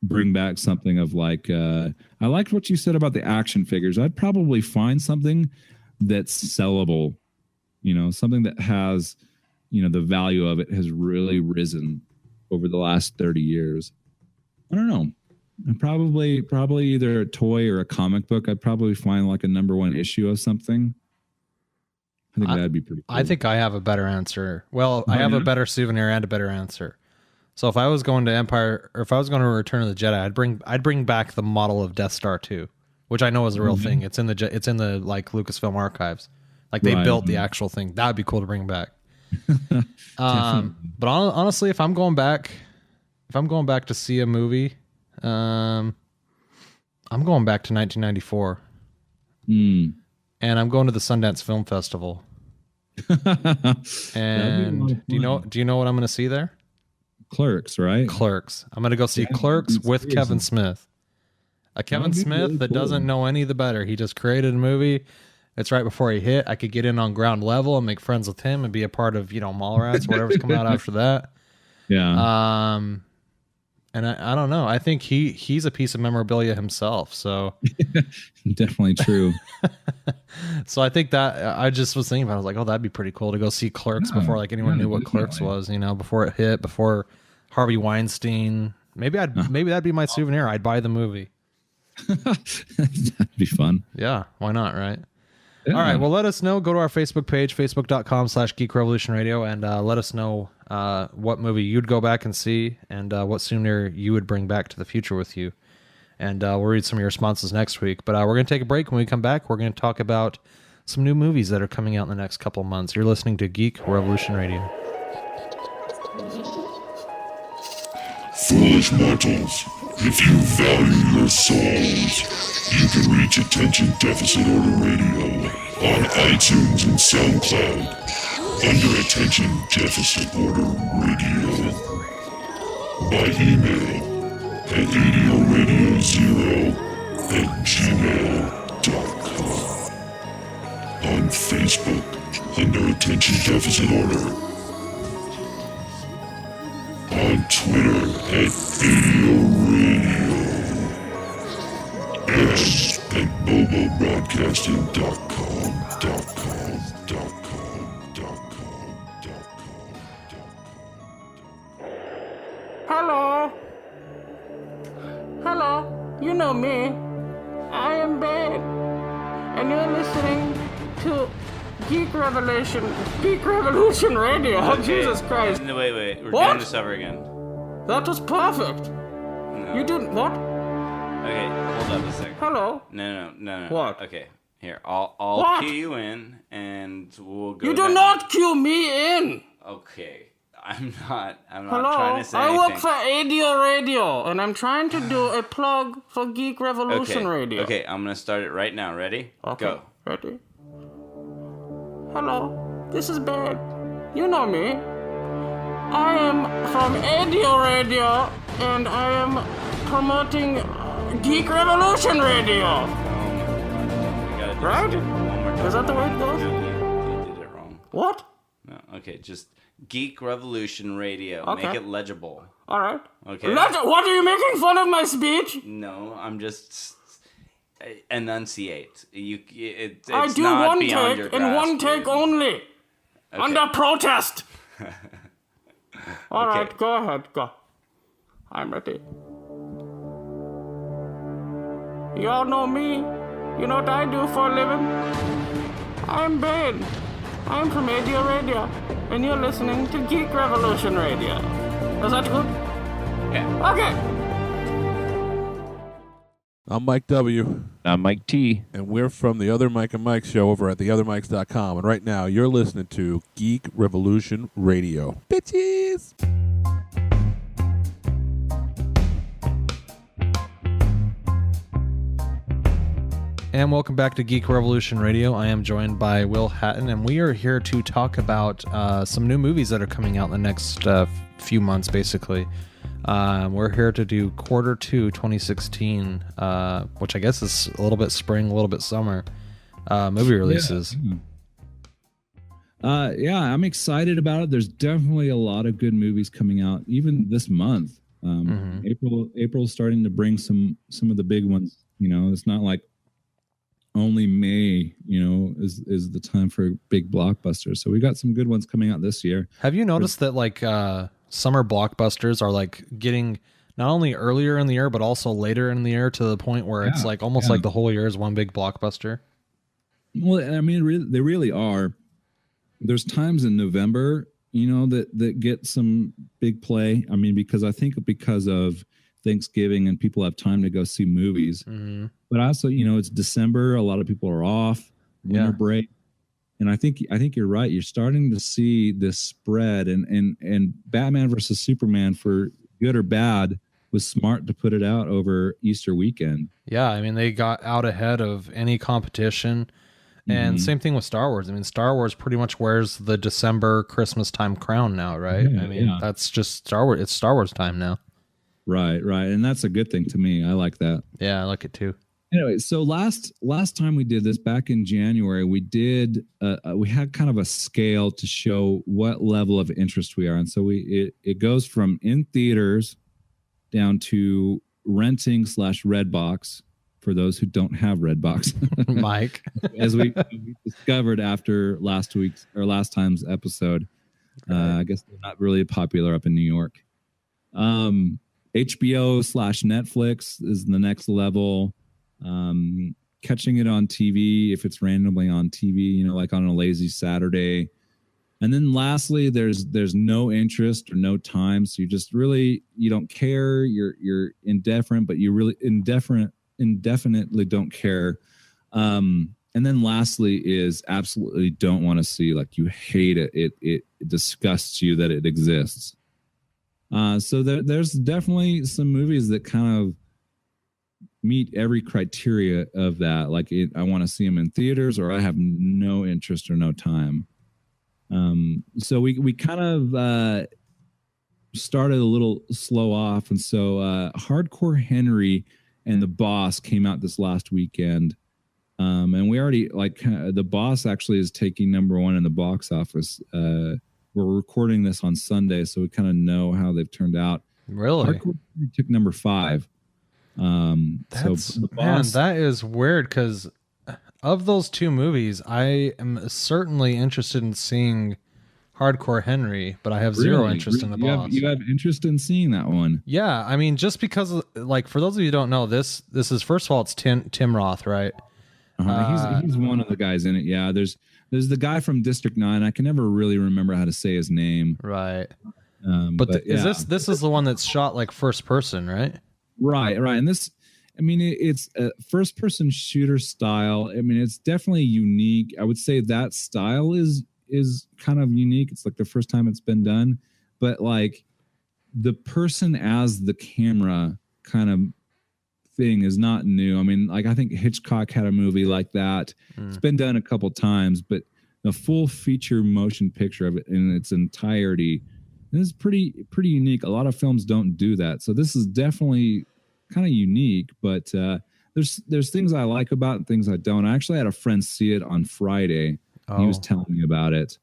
bring back something of like, I liked what you said about the action figures. I'd probably find something that's sellable, you know, something that has, you know, the value of it has really risen over the last 30 years. I don't know. I'd probably either a toy or a comic book. I'd probably find like a #1 issue of something. I think that'd be pretty cool. I think I have a better answer. Well, I have a better souvenir and a better answer. So if I was going to Empire, or if I was going to Return of the Jedi, I'd bring back the model of Death Star 2, which I know is a real thing. It's in the like Lucasfilm archives. Like they built the actual thing. That'd be cool to bring back. But honestly, if I'm going back to see a movie, I'm going back to 1994. And I'm going to the Sundance Film Festival. And do you know what I'm going to see there? Clerks, right? Clerks. I'm going to go see Clerks with Kevin Smith. A Kevin Smith really that doesn't know any the better. He just created a movie. It's right before he hit. I could get in on ground level and make friends with him and be a part of, you know, Mallrats, whatever's coming out after that. Yeah. And I don't know. I think he's a piece of memorabilia himself. So definitely true. So I think that I just was thinking about it. I was like, oh, that'd be pretty cool to go see Clerks before like anyone knew what Clerks was, you know, before it hit, before Harvey Weinstein. Maybe that'd be my souvenir. I'd buy the movie. That'd be fun. Yeah, why not, right? All right. Well, let us know. Go to our Facebook page, facebook.com/Geek Revolution Radio, and let us know what movie you'd go back and see and what souvenir you would bring back to the future with you. And we'll read some of your responses next week. But we're going to take a break. When we come back, we're going to talk about some new movies that are coming out in the next couple of months. You're listening to Geek Revolution Radio. Foolish mortals, if you value your souls, you can reach Attention Deficit Order Radio on iTunes and SoundCloud under Attention Deficit Order Radio. By email at AdioRadio0@gmail.com. On Facebook under Attention Deficit Order. On Twitter at ADIO Radio. And at BoboBroadcasting.com. Hello. Hello. You know me. I am Babe. And you're listening to Geek Revolution Radio. Oh, Jesus Christ. No, wait. We're What? doing this over again. That was perfect. No. You didn't, what? Okay, hold up a second. Hello? No. What? Okay, here. I'll What? cue you in, and we'll go. You do back. not cue me in. Okay, I'm not Hello? trying to say I anything. work for ADIO Radio, and I'm trying to do a plug for Geek Revolution Radio. Okay, I'm gonna start it right now. Ready? Okay. Go. Ready? Hello, this is Babe. You know me. I am from ADIO Radio, and I am promoting Geek Revolution Radio. You gotta just Right? do it one more time. Is that the way it goes? No, you did it wrong. What? No, okay, just Geek Revolution Radio. Okay. Make it legible. All right. Okay. What are you making fun of my speech? No, I'm just enunciate. It's I do not one beyond your take and one grasp, take dude. only. Okay. Under protest. All Okay. right, go ahead, go. I'm ready. You all know me. You know what I do for a living? I'm Bane. I'm from ADIO Radio, and you're listening to Geek Revolution Radio. Is that good? Yeah. Okay. I'm Mike W. I'm Mike T. And we're from the Other Mike and Mike show over at theothermikes.com. And right now, you're listening to Geek Revolution Radio. Bitches! And welcome back to Geek Revolution Radio. I am joined by Will Hatton, and we are here to talk about some new movies that are coming out in the next few months, basically. We're here to do quarter 2 2016, which I guess is a little bit spring, a little bit summer movie releases. Yeah, I'm excited about it. There's definitely a lot of good movies coming out, even this month. April's starting to bring some of the big ones. You know, it's not like only May, is the time for big blockbusters. So we got some good ones coming out this year. Have you noticed that like summer blockbusters are like getting not only earlier in the year but also later in the year to the point where it's like almost like the whole year is one big blockbuster? Well, I mean, they really are. There's times in November, that get some big play. I mean, because of Thanksgiving and people have time to go see movies. Mm-hmm. But also, it's December. A lot of people are off, winter break. And I think you're right. You're starting to see this spread, and Batman versus Superman, for good or bad, was smart to put it out over Easter weekend. Yeah, I mean, they got out ahead of any competition. And same thing with Star Wars. I mean, Star Wars pretty much wears the December Christmas time crown now, right? Yeah, I mean, that's just Star Wars. It's Star Wars time now. Right. And that's a good thing to me. I like that. Yeah, I like it too. Anyway, so last time we did this back in January, we had kind of a scale to show what level of interest we are. And so it goes from in theaters down to renting / Redbox for those who don't have Redbox. Mike. As we discovered after last time's episode. I guess they're not really popular up in New York. HBO / Netflix is the next level. catching it on TV if it's randomly on TV, you know, like on a lazy Saturday. And then lastly, there's no interest or no time. So you just really, you don't care. You're indifferent, but you really indefinitely don't care. And then lastly is absolutely don't want to see, like you hate it. It disgusts you that it exists. So there's definitely some movies that kind of meet every criteria of that. Like I want to see them in theaters, or I have no interest or no time. So we kind of started a little slow off, and so Hardcore Henry and The Boss came out this last weekend, and we already The Boss actually is taking #1 in the box office. We're recording this on Sunday, so we kind of know how they've turned out. Really? Hardcore Henry took #5. That's, so The Boss, man, that is weird because of those two movies, I am certainly interested in seeing Hardcore Henry, but I have zero interest in The Boss. You have interest in seeing that one? Yeah, I mean, just because, like, for those of you who don't know, this is, first of all, it's Tim Roth, right? He's one of the guys in it. Yeah, there's the guy from District 9. I can never really remember how to say his name. Right. But is this is the one that's shot like first person, right? Right. And this, I mean, it's a first-person shooter style. I mean, it's definitely unique. I would say that style is kind of unique. It's like the first time it's been done. But like the person as the camera kind of thing is not new. I mean, like I think Hitchcock had a movie like that. It's been done a couple times, but the full feature motion picture of it in its entirety is pretty unique. A lot of films don't do that. So this is definitely kind of unique, but there's things I like about it and things I don't. I actually had a friend see it on Friday. He was telling me about it.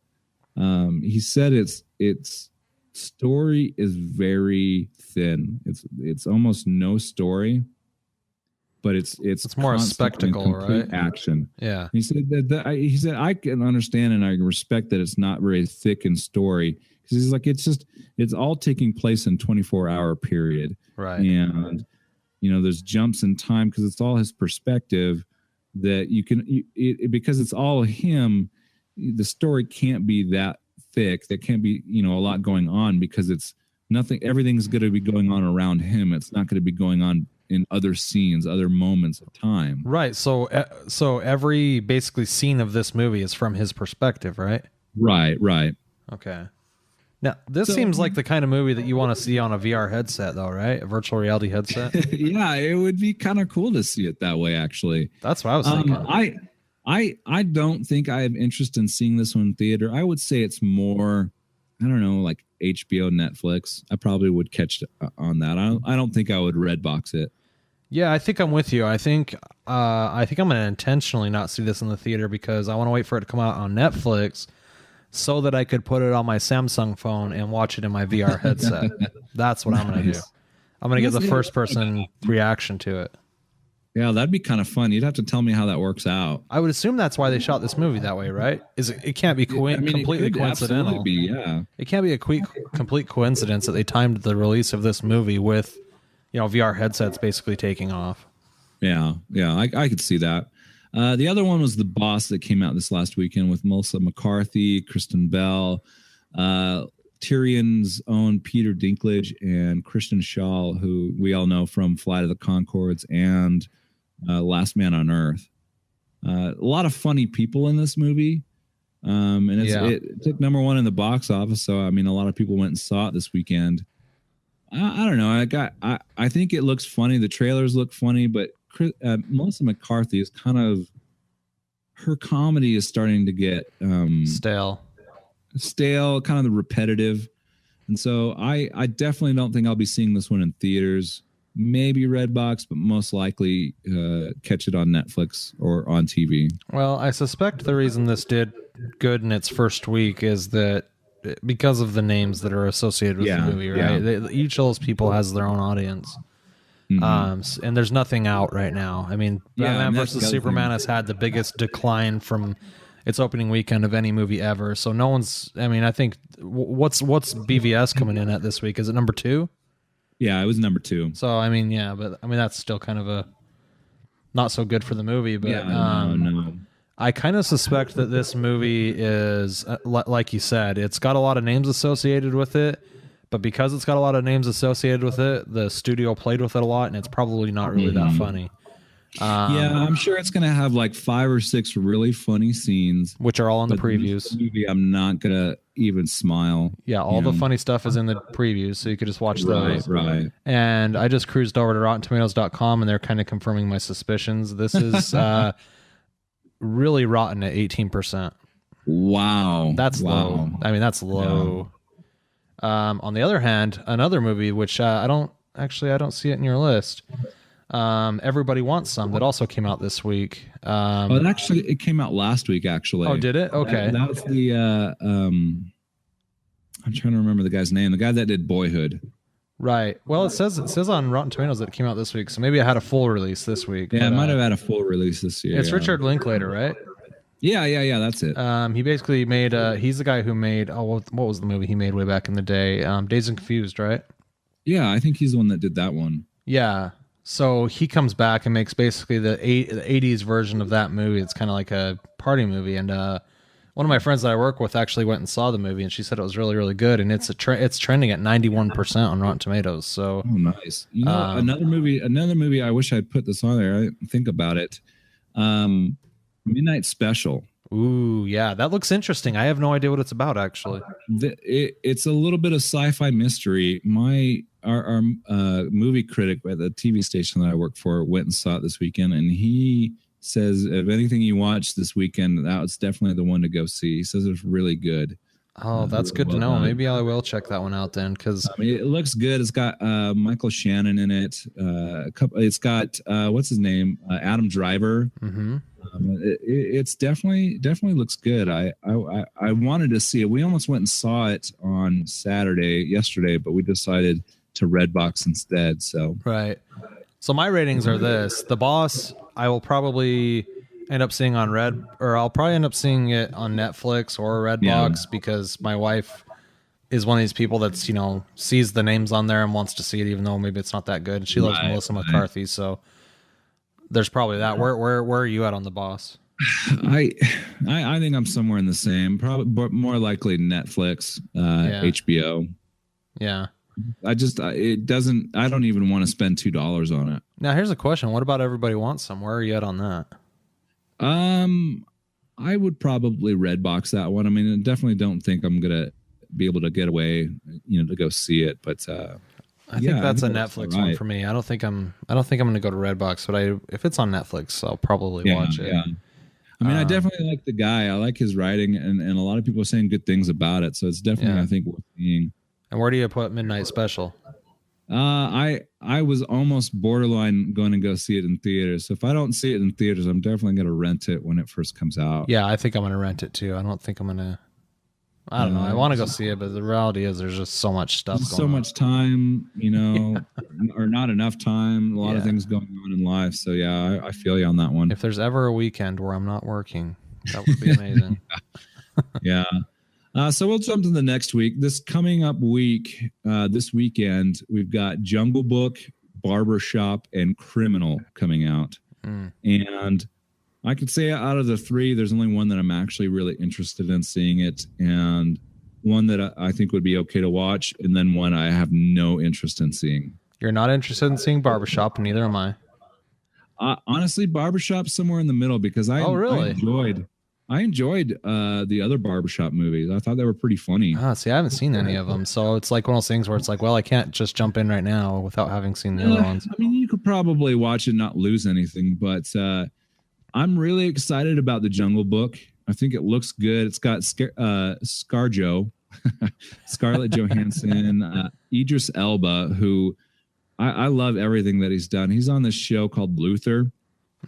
He said its story is very thin. It's almost no story, but it's more a spectacle, right? Action. Yeah. He said he said I can understand and I respect that it's not very thick in story, because he's like it's all taking place in 24-hour period, right? And you know, there's jumps in time because it's all his perspective that you can, because it's all him. The story can't be that thick. There can't be, you know, a lot going on because it's nothing. Everything's going to be going on around him. It's not going to be going on in other scenes, other moments of time. Right. So every basically scene of this movie is from his perspective, right? Right. Okay. Now, this seems like the kind of movie that you want to see on a VR headset, though, right? A virtual reality headset. Yeah, it would be kind of cool to see it that way, actually. That's what I was thinking. I don't think I have interest in seeing this one in theater. I would say it's more, I don't know, like HBO, Netflix. I probably would catch on that. I don't think I would Redbox it. Yeah, I think I'm with you. I think I'm going to intentionally not see this in the theater because I want to wait for it to come out on Netflix, so that I could put it on my Samsung phone and watch it in my VR headset. That's what I'm going to do. I'm going to get the first person reaction to it. Yeah, that'd be kind of fun. You'd have to tell me how that works out. I would assume that's why they shot this movie that way, right? It can't be completely coincidental. It can't be a complete coincidence that they timed the release of this movie with, you know, VR headsets basically taking off. Yeah, I could see that. The other one was The Boss that came out this last weekend with Melissa McCarthy, Kristen Bell, Tyrion's own Peter Dinklage, and Christian Shaw, who we all know from Flight of the Conchords and Last Man on Earth. A lot of funny people in this movie. And it took #1 in the box office. So, I mean, a lot of people went and saw it this weekend. I don't know. I think it looks funny. The trailers look funny, but Melissa McCarthy is kind of, her comedy is starting to get stale, kind of the repetitive. And so I definitely don't think I'll be seeing this one in theaters, maybe Redbox, but most likely catch it on Netflix or on TV. Well, I suspect the reason this did good in its first week is that because of the names that are associated with the movie, right? Each of those people has their own audience. Mm-hmm. And there's nothing out right now. I mean, Batman vs. Superman has had the biggest decline from its opening weekend of any movie ever. So no one's, I mean, I think, what's BVS coming in at this week? Is it #2? Yeah, it was #2. So, I mean, yeah, but I mean, that's still kind of not so good for the movie. But no. I kind of suspect that this movie is, like you said, it's got a lot of names associated with it. But because it's got a lot of names associated with it, the studio played with it a lot, and it's probably not really that funny. Yeah, I'm sure it's going to have like 5 or 6 really funny scenes, which are all in the previews. This movie, I'm not going to even smile. Yeah, all the funny stuff is in the previews, so you could just watch those. Right. And I just cruised over to RottenTomatoes.com, and they're kind of confirming my suspicions. This is really rotten at 18%. Wow. That's low. I mean, that's low. Yeah. On the other hand, another movie, which I don't see it in your list. Everybody Wants Some, that also came out this week. It came out last week, actually. Oh, did it? Okay. That was the I'm trying to remember the guy's name. The guy that did Boyhood. Right. Well, it says on Rotten Tomatoes that it came out this week, so maybe I had a full release this week. Yeah, it might have had a full release this year. It's Richard Linklater, right? Yeah, that's it. He basically made he's the guy who made what was the movie he made way back in the day? Dazed and Confused, right? Yeah, I think he's the one that did that one. Yeah. So he comes back and makes basically the 80s version of that movie. It's kind of like a party movie. And one of my friends that I work with actually went and saw the movie, and she said it was really, really good. And it's trending at 91% on Rotten Tomatoes. So nice. You know, another movie. I wish I'd put this on there. I didn't think about it. Midnight Special. Ooh, yeah, that looks interesting. I have no idea what it's about, actually. It's a little bit of sci-fi mystery. Our movie critic at the TV station that I work for went and saw it this weekend, and he says if anything you watch this weekend, that was definitely the one to go see. He says it's really good. Oh, that's good to know. Maybe I will check that one out then, because it looks good. It's got Michael Shannon in it. It's got what's his name, Adam Driver. Mm-hmm. It's definitely looks good. I wanted to see it. We almost went and saw it on yesterday, but we decided to Redbox instead. So right. So my ratings are this: The Boss, I will probably end up seeing on I'll probably end up seeing it on Netflix or Redbox because my wife is one of these people that's sees the names on there and wants to see it, even though maybe it's not that good. She loves Melissa McCarthy, so. There's probably that. Where are you at on The Boss? I think I'm somewhere in the same. Probably, but more likely Netflix, HBO. Yeah. I don't even want to spend $2 on it. Now here's a question: what about Everybody Wants Some? Where are you at on that? I would probably Redbox that one. I mean, I definitely don't think I'm gonna be able to get away, to go see it, but. I think that's a Netflix one for me. I don't think I'm going to go to Redbox, but if it's on Netflix, I'll probably watch it. Yeah. I mean, I definitely like the guy. I like his writing, and a lot of people are saying good things about it. So it's definitely, I think, worth seeing. And where do you put Midnight Special? I was almost borderline going to go see it in theaters. So if I don't see it in theaters, I'm definitely going to rent it when it first comes out. Yeah, I think I'm going to rent it too. I don't think I'm going to. I don't know. I want to go see it, but the reality is there's just so much stuff going on. So much time, or not enough time. A lot of things going on in life. So, yeah, I feel you on that one. If there's ever a weekend where I'm not working, that would be amazing. Yeah. So we'll jump to the next week. This coming up week, this weekend, we've got Jungle Book, Barbershop, and Criminal coming out. And I could say out of the 3, there's only one that I'm actually really interested in seeing it, and one that I think would be okay to watch, and then one I have no interest in seeing. You're not interested in seeing Barbershop, and neither am I. Honestly, Barbershop's somewhere in the middle because I enjoyed the other Barbershop movies. I thought they were pretty funny. See, I haven't seen any of them, so it's like one of those things where it's like, well, I can't just jump in right now without having seen the other ones. I mean, you could probably watch it and not lose anything, but I'm really excited about the Jungle Book. I think it looks good. It's got ScarJo, Scarlett Johansson, Idris Elba, who I love everything that he's done. He's on this show called Luther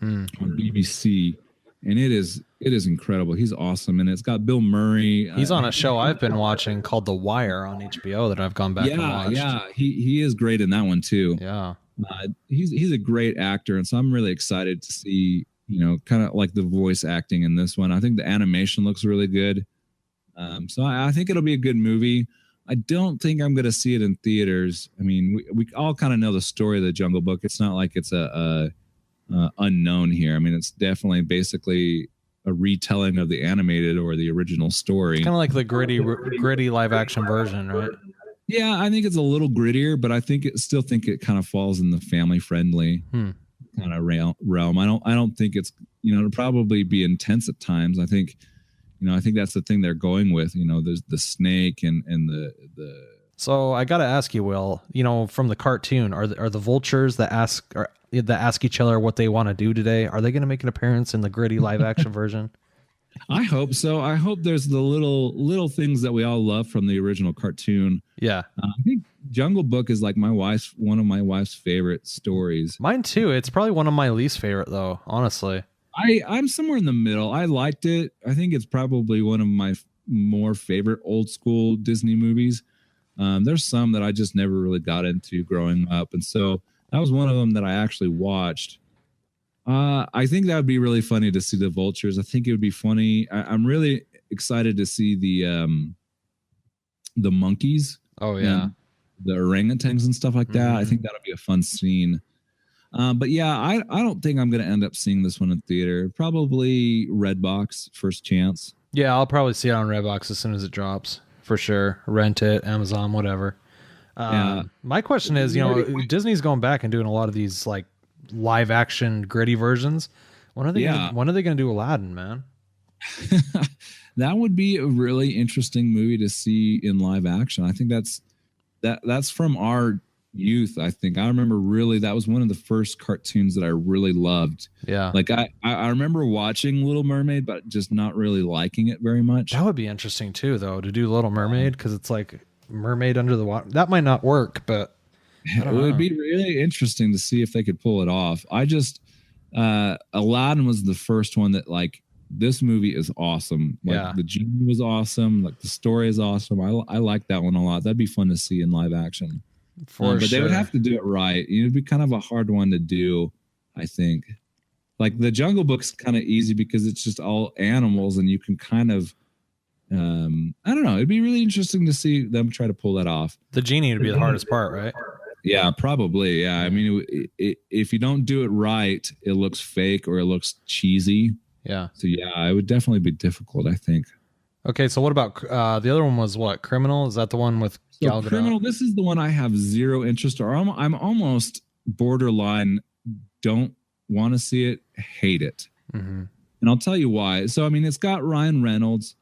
on BBC, and it is incredible. He's awesome, and it's got Bill Murray. He's on a show I've been watching called The Wire on HBO that I've gone back and watched. Yeah, he is great in that one too. Yeah, he's a great actor, and so I'm really excited to see. Kind of like the voice acting in this one. I think the animation looks really good. So I think it'll be a good movie. I don't think I'm going to see it in theaters. I mean, we all kind of know the story of the Jungle Book. It's not like it's a unknown here. I mean, it's definitely basically a retelling of the animated or the original story. Kind of like the gritty live action version, right? Yeah, I think it's a little grittier, but I still think it kind of falls in the family friendly kind of realm. I don't think it's, it'll probably be intense at times. I think that's the thing they're going with. There's the snake and the. So I got to ask you, Will, from the cartoon, are the vultures that ask each other what they want to do today, are they going to make an appearance in the gritty live action version? I hope so. I hope there's the little things that we all love from the original cartoon. Yeah. I think Jungle Book is like one of my wife's favorite stories. Mine too. It's probably one of my least favorite though, honestly. I'm somewhere in the middle. I liked it. I think it's probably one of my more favorite old school Disney movies. There's some that I just never really got into growing up. And so that was one of them that I actually watched. I think that would be really funny to see the vultures. I think it would be funny. I'm really excited to see the monkeys. Oh yeah. The orangutans and stuff like that. I think that'll be a fun scene. But yeah, I don't think I'm going to end up seeing this one in theater. Probably Redbox, first chance. Yeah, I'll probably see it on Redbox as soon as it drops. For sure. Rent it, Amazon, whatever. My question is, Disney's going back and doing a lot of these like live action gritty versions. When are they going to do Aladdin, man? That would be a really interesting movie to see in live action. I think that's from our youth. I think I remember that was one of the first cartoons that I really loved. Yeah. Like I remember watching Little Mermaid, but just not really liking it very much. That would be interesting too, though, to do Little Mermaid, because it's like mermaid under the water. That might not work, but it would be really interesting to see if they could pull it off. Aladdin was the first one that like, this movie is awesome. Like the genie was awesome. Like the story is awesome. I like that one a lot. That'd be fun to see in live action. But they would have to do it right. It'd be kind of a hard one to do, I think. Like the Jungle Book's kind of easy because it's just all animals and you can kind of, I don't know. It'd be really interesting to see them try to pull that off. The genie would be the hardest part, right? Yeah, probably. Yeah. I mean, if you don't do it right, it looks fake or it looks cheesy. Yeah. So yeah, it would definitely be difficult, I think. Okay, so what about the other one? Was what, Criminal? Is that the one with Gal Gadot? Criminal? This is the one I have zero interest, or I'm almost borderline don't want to see it, hate it. And I'll tell you why. So I mean, it's got Ryan Reynolds.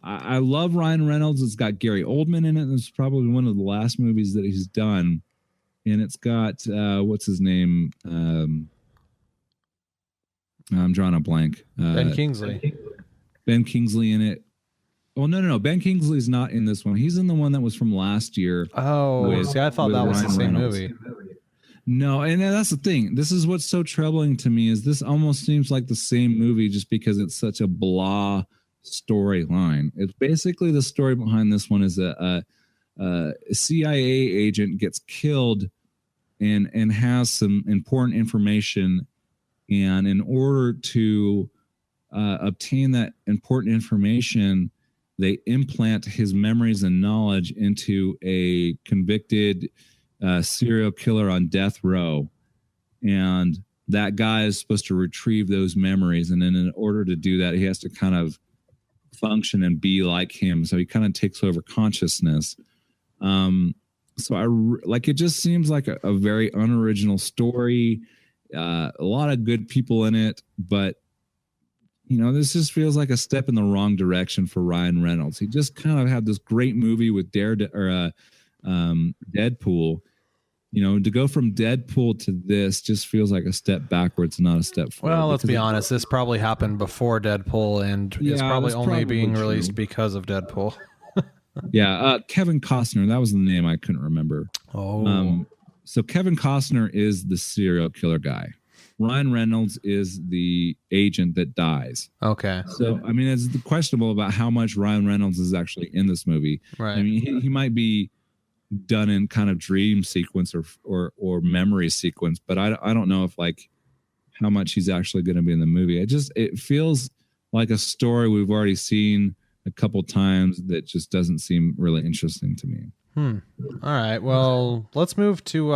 I love Ryan Reynolds. It's got Gary Oldman in it. It's probably one of the last movies that he's done, and it's got what's his name? I'm drawing a blank. Ben Kingsley. Ben Kingsley in it. Oh, no. Ben Kingsley's not in this one. He's in the one that was from last year. Oh, see, I thought that was the same movie. No, and that's the thing. This is what's so troubling to me is this almost seems like the same movie just because it's such a blah storyline. It's basically the story behind this one is a CIA agent gets killed and has some important information. And in order to obtain that important information, they implant his memories and knowledge into a convicted serial killer on death row. And that guy is supposed to retrieve those memories. And then in order to do that, he has to kind of function and be like him. So he kind of takes over consciousness. So it just seems like a very unoriginal story. A lot of good people in it, but this just feels like a step in the wrong direction for Ryan Reynolds. He just kind of had this great movie with Deadpool. To go from Deadpool to this just feels like a step backwards, not a step forward. Well, let's be honest. This probably happened before Deadpool, and it's probably only being released because of Deadpool. Yeah, Kevin Costner. That was the name I couldn't remember. Oh. So Kevin Costner is the serial killer guy. Ryan Reynolds is the agent that dies. Okay. So, I mean, it's questionable about how much Ryan Reynolds is actually in this movie. Right. I mean, he might be done in kind of dream sequence or memory sequence, but I don't know if like how much he's actually going to be in the movie. It feels like a story we've already seen a couple times that just doesn't seem really interesting to me. All right. Well, let's move to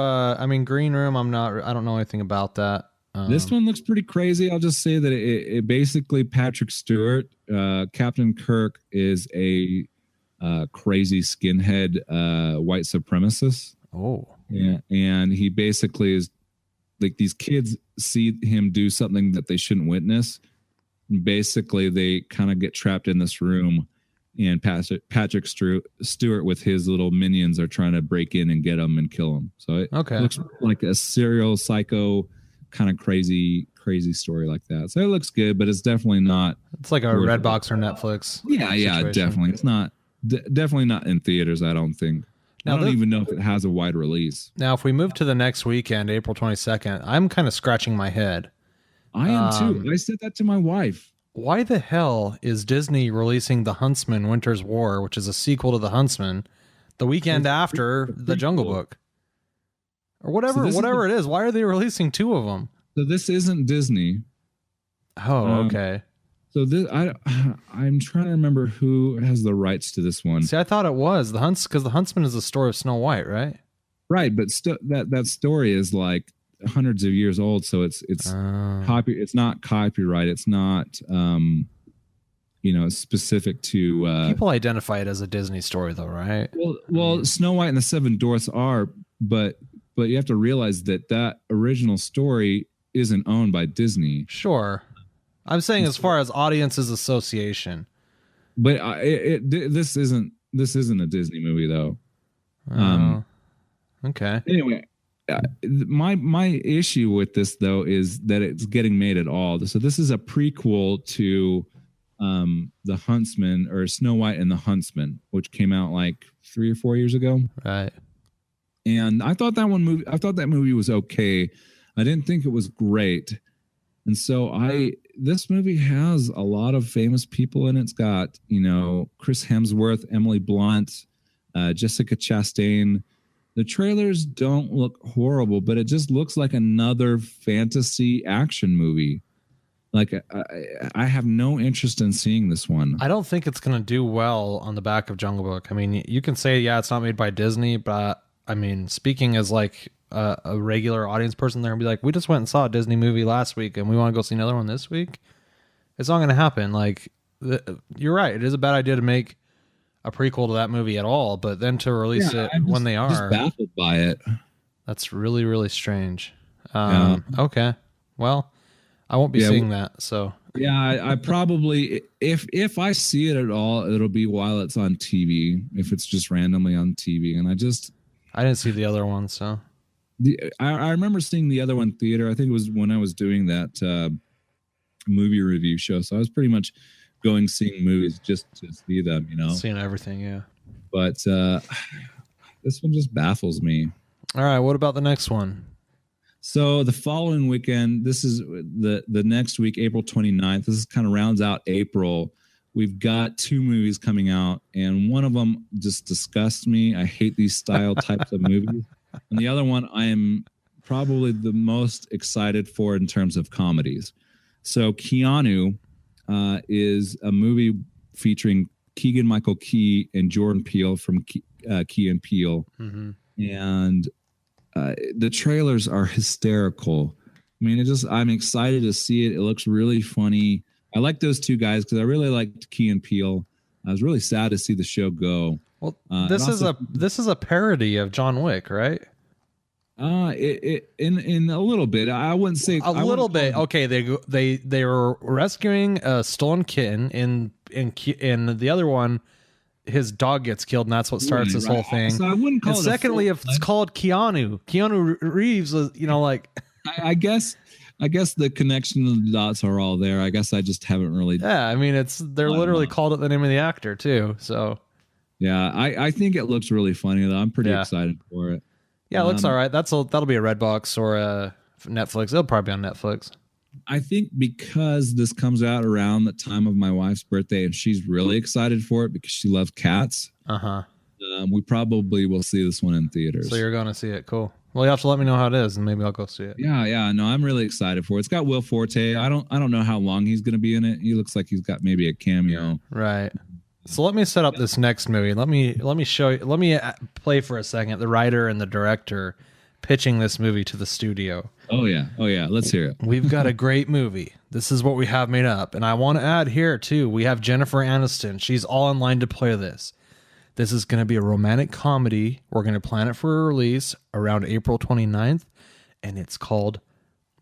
Green Room. I don't know anything about that. This one looks pretty crazy. I'll just say that it basically Patrick Stewart, Captain Kirk, is a crazy skinhead white supremacist. Oh, yeah, and he basically is like these kids see him do something that they shouldn't witness. And basically, they kind of get trapped in this room, and Patrick Stewart with his little minions are trying to break in and get him and kill him. So it looks like a serial psycho kind of crazy story like that. So it looks good, but it's definitely not. It's like a Redbox or Netflix. Yeah, definitely. It's not definitely not in theaters. I don't think. Now, I don't even know if it has a wide release. Now, if we move to the next weekend, April 22nd, I'm kind of scratching my head. I am too. I said that to my wife. Why the hell is Disney releasing The Huntsman: Winter's War, which is a sequel to The Huntsman, the weekend after The Jungle Book? Or whatever it is. Why are they releasing two of them? So this isn't Disney. Oh, okay. So this, I'm trying to remember who has the rights to this one. See, I thought it was because The Huntsman is the story of Snow White, right? Right, but that story is like hundreds of years old, so it's it's not copyright. It's not specific to people identify it as a Disney story, though, right? Well, Snow White and the Seven Dwarfs are, but you have to realize that original story isn't owned by Disney. Sure. I'm saying as far as audiences association. But this isn't a Disney movie though. Okay. Anyway, my issue with this though is that it's getting made at all. So this is a prequel to The Huntsman, or Snow White and the Huntsman, which came out like 3 or 4 years ago. Right. And I thought that movie was okay. I didn't think it was great. And so this movie has a lot of famous people in it. It's got, Chris Hemsworth, Emily Blunt, Jessica Chastain. The trailers don't look horrible, but it just looks like another fantasy action movie. Like I have no interest in seeing this one. I don't think it's going to do well on the back of Jungle Book. I mean, you can say, yeah, it's not made by Disney, but I mean, speaking as like a regular audience person there and be like, we just went and saw a Disney movie last week and we want to go see another one this week. It's not going to happen. Like, you're right. It is a bad idea to make a prequel to that movie at all, but then to release it when they are. I'm just baffled by it. That's really, really strange. Okay. Well, I won't be seeing that. So yeah, I probably, if I see it at all, it'll be while it's on TV, if it's just randomly on TV. And I didn't see the other one, so. I remember seeing the other one in theater. I think it was when I was doing that movie review show. So I was pretty much seeing movies just to see them, Seeing everything, yeah. But this one just baffles me. All right, what about the next one? So the following weekend, this is the next week, April 29th. This is kind of rounds out April. We've got 2 movies coming out, and one of them just disgusts me. I hate these style types of movies. And the other one I am probably the most excited for in terms of comedies. So Keanu is a movie featuring Keegan-Michael Key and Jordan Peele from Key and Peele. Mm-hmm. And the trailers are hysterical. I mean, I'm excited to see it. It looks really funny. I like those 2 guys because I really liked Key and Peele. I was really sad to see the show go. Well, this is a parody of John Wick, right? In a little bit. I wouldn't say a little bit. Okay, they were rescuing a stolen kitten. In the other one, his dog gets killed, and that's what starts this whole thing. So I wouldn't call and it. Secondly, if it's called Keanu Reeves was, I guess the connection of the dots are all there. I guess I just haven't really. Yeah, I mean, they're literally called it the name of the actor too. So. Yeah, I think it looks really funny though. I'm pretty excited for it. Yeah, it looks all right. That'll be a Redbox or a Netflix. It'll probably be on Netflix. I think because this comes out around the time of my wife's birthday and she's really excited for it because she loves cats. We probably will see this one in theaters. So you're going to see it. Cool. Well, you have to let me know how it is and maybe I'll go see it. Yeah. No, I'm really excited for it. It's got Will Forte. I don't know how long he's going to be in it. He looks like he's got maybe a cameo. Right. So let me set up this next movie. Let me show you. Let me play for a second the writer and the director, pitching this movie to the studio. Oh yeah. Let's hear it. We've got a great movie. This is what we have made up. And I want to add here, too, we have Jennifer Aniston. She's all in line to play this. This is going to be a romantic comedy. We're going to plan it for a release around April 29th. And it's called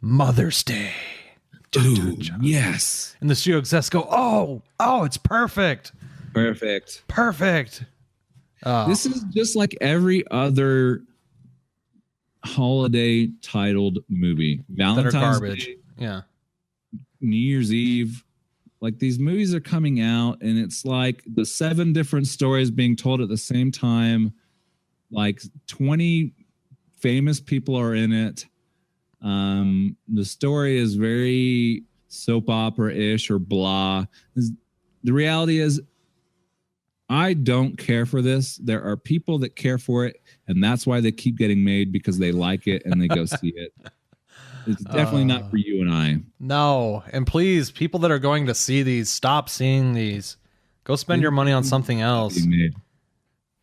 Mother's Day. Dude, yes. And the studio execs go, oh, it's perfect. Perfect. This is just like every other holiday titled movie. Valentine's that are garbage. Day, Yeah. New Year's Eve. Like these movies are coming out and it's like the 7 different stories being told at the same time. Like 20 famous people are in it. The story is very soap opera-ish or blah. The reality is I don't care for this. There are people that care for it, and that's why they keep getting made, because they like it and they go see it. It's definitely not for you and I. No. And please, people that are going to see these, stop seeing these. Go spend your money on something else.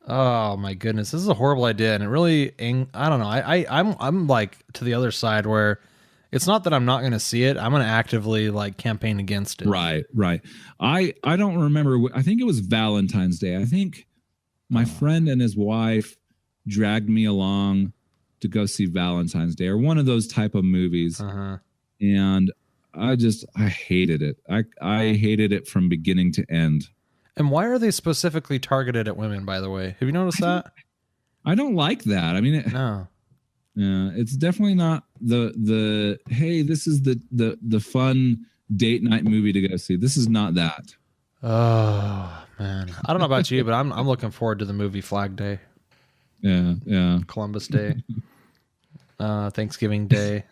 Oh my goodness, this is a horrible idea, and it really, I don't know. I'm like to the other side where it's not that I'm not going to see it. I'm going to actively like campaign against it. Right. I don't remember. I think it was Valentine's Day. I think my friend and his wife dragged me along to go see Valentine's Day or one of those type of movies, and I hated it. I hated it from beginning to end. And why are they specifically targeted at women, by the way? Have you noticed that? I don't like that. I mean, no. Yeah, it's definitely not the hey, this is the fun date night movie to go see. This is not that. Oh man, I don't know about you, but I'm looking forward to the movie Flag Day. Yeah. Columbus Day, Thanksgiving Day.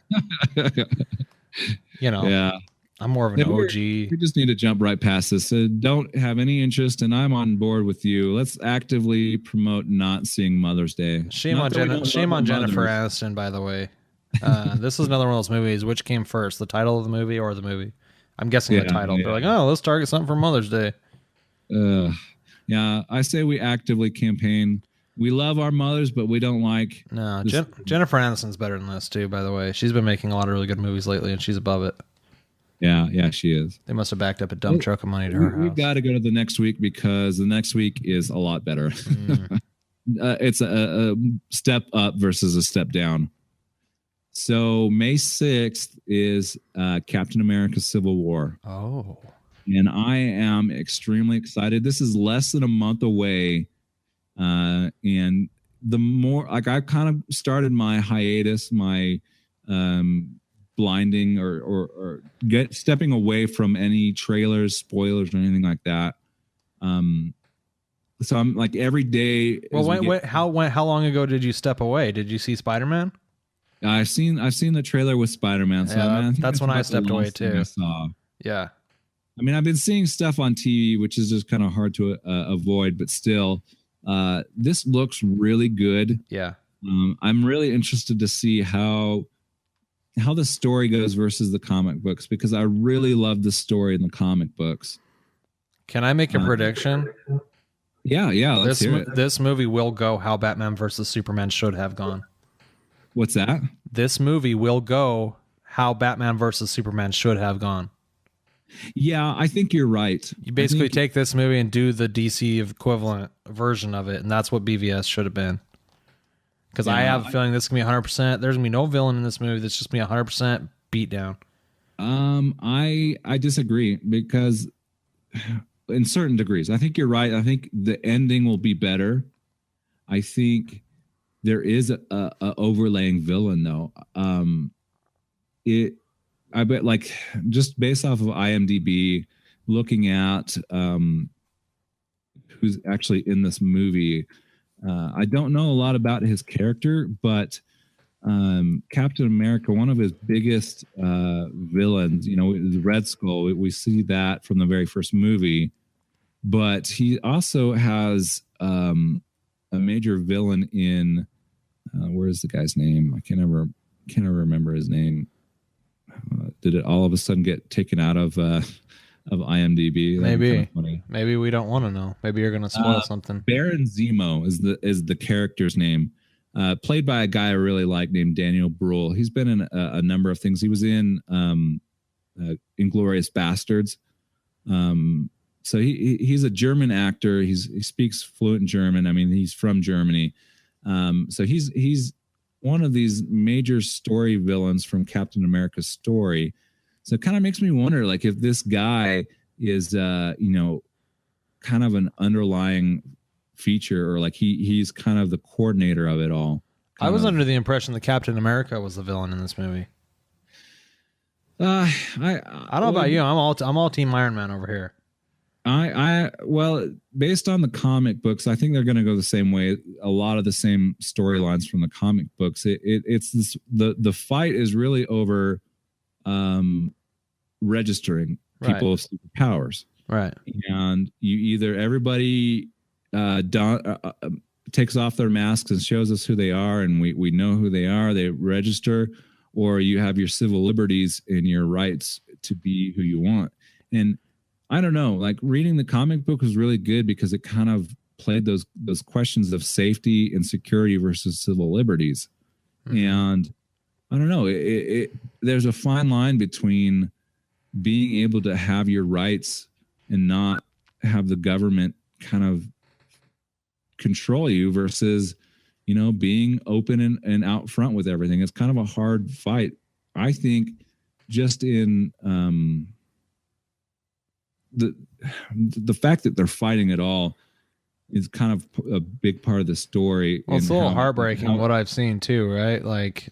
Yeah. I'm more of an OG. We just need to jump right past this. Don't have any interest, and I'm on board with you. Let's actively promote not seeing Mother's Day. Shame on Jennifer Aniston, by the way. This is another one of those movies. Which came first, the title of the movie or the movie? I'm guessing the title. Yeah. They're like, oh, let's target something for Mother's Day. Yeah, I say we actively campaign. We love our mothers, but we don't like... No, Jennifer Aniston's better than this, too, by the way. She's been making a lot of really good movies lately, and she's above it. Yeah, she is. They must have backed up a dump truck of money to her house. We've got to go to the next week because the next week is a lot better. It's a step up versus a step down. So May 6th is Captain America Civil War. Oh. And I am extremely excited. This is less than a month away. And the more, like, I kind of started my hiatus, my blinding or stepping away from any trailers, spoilers, or anything like that. So I'm like every day. Well, how long ago did you step away? Did you see Spider-Man? I've seen the trailer with Spider-Man. So yeah, that's when I stepped away too. I saw. Yeah. I mean, I've been seeing stuff on TV, which is just kind of hard to avoid, but still, this looks really good. Yeah. I'm really interested to see how the story goes versus the comic books, because I really love the story in the comic books. Can I make a prediction? Yeah. Let's hear it. This movie will go how Batman versus Superman should have gone. What's that? This movie will go how Batman versus Superman should have gone. Yeah, I think you're right. You basically take this movie and do the DC equivalent version of it, and that's what BVS should have been. Because I have a feeling this is going to be 100%. There's going to be no villain in this movie. This is just going to be 100% beatdown. I disagree, because in certain degrees, I think you're right. I think the ending will be better. I think there is a overlaying villain, though. I bet, like, just based off of IMDb, looking at who's actually in this movie, I don't know a lot about his character, but Captain America, one of his biggest villains, is Red Skull. We see that from the very first movie, but he also has a major villain in where is the guy's name? I can't ever remember his name. Did it all of a sudden get taken out of IMDb? Maybe we don't want to know. Maybe you're going to spoil something. Baron Zemo is the character's name. played by a guy I really like named Daniel Bruhl. He's been in a number of things. He was in Inglourious Bastards. So he's a German actor. He speaks fluent German. I mean, he's from Germany. So he's one of these major story villains from Captain America's story. So it kind of makes me wonder, like, if this guy is, kind of an underlying feature, or like he's kind of the coordinator of it all. I was under the impression that Captain America was the villain in this movie. I don't know about you. I'm all Team Iron Man over here. Well, based on the comic books, I think they're going to go the same way. A lot of the same storylines from the comic books. It's this, the fight is really over registering people with superpowers. Right. And everybody takes off their masks and shows us who they are, and we know who they are. They register, or you have your civil liberties and your rights to be who you want. And I don't know, like, reading the comic book was really good because it kind of played those questions of safety and security versus civil liberties. Mm-hmm. And I don't know, there's a fine line between being able to have your rights and not have the government kind of control you versus, being open and out front with everything. It's kind of a hard fight. I think just in the fact that they're fighting at all is kind of a big part of the story. Well, it's a little heartbreaking what I've seen too, right? Like,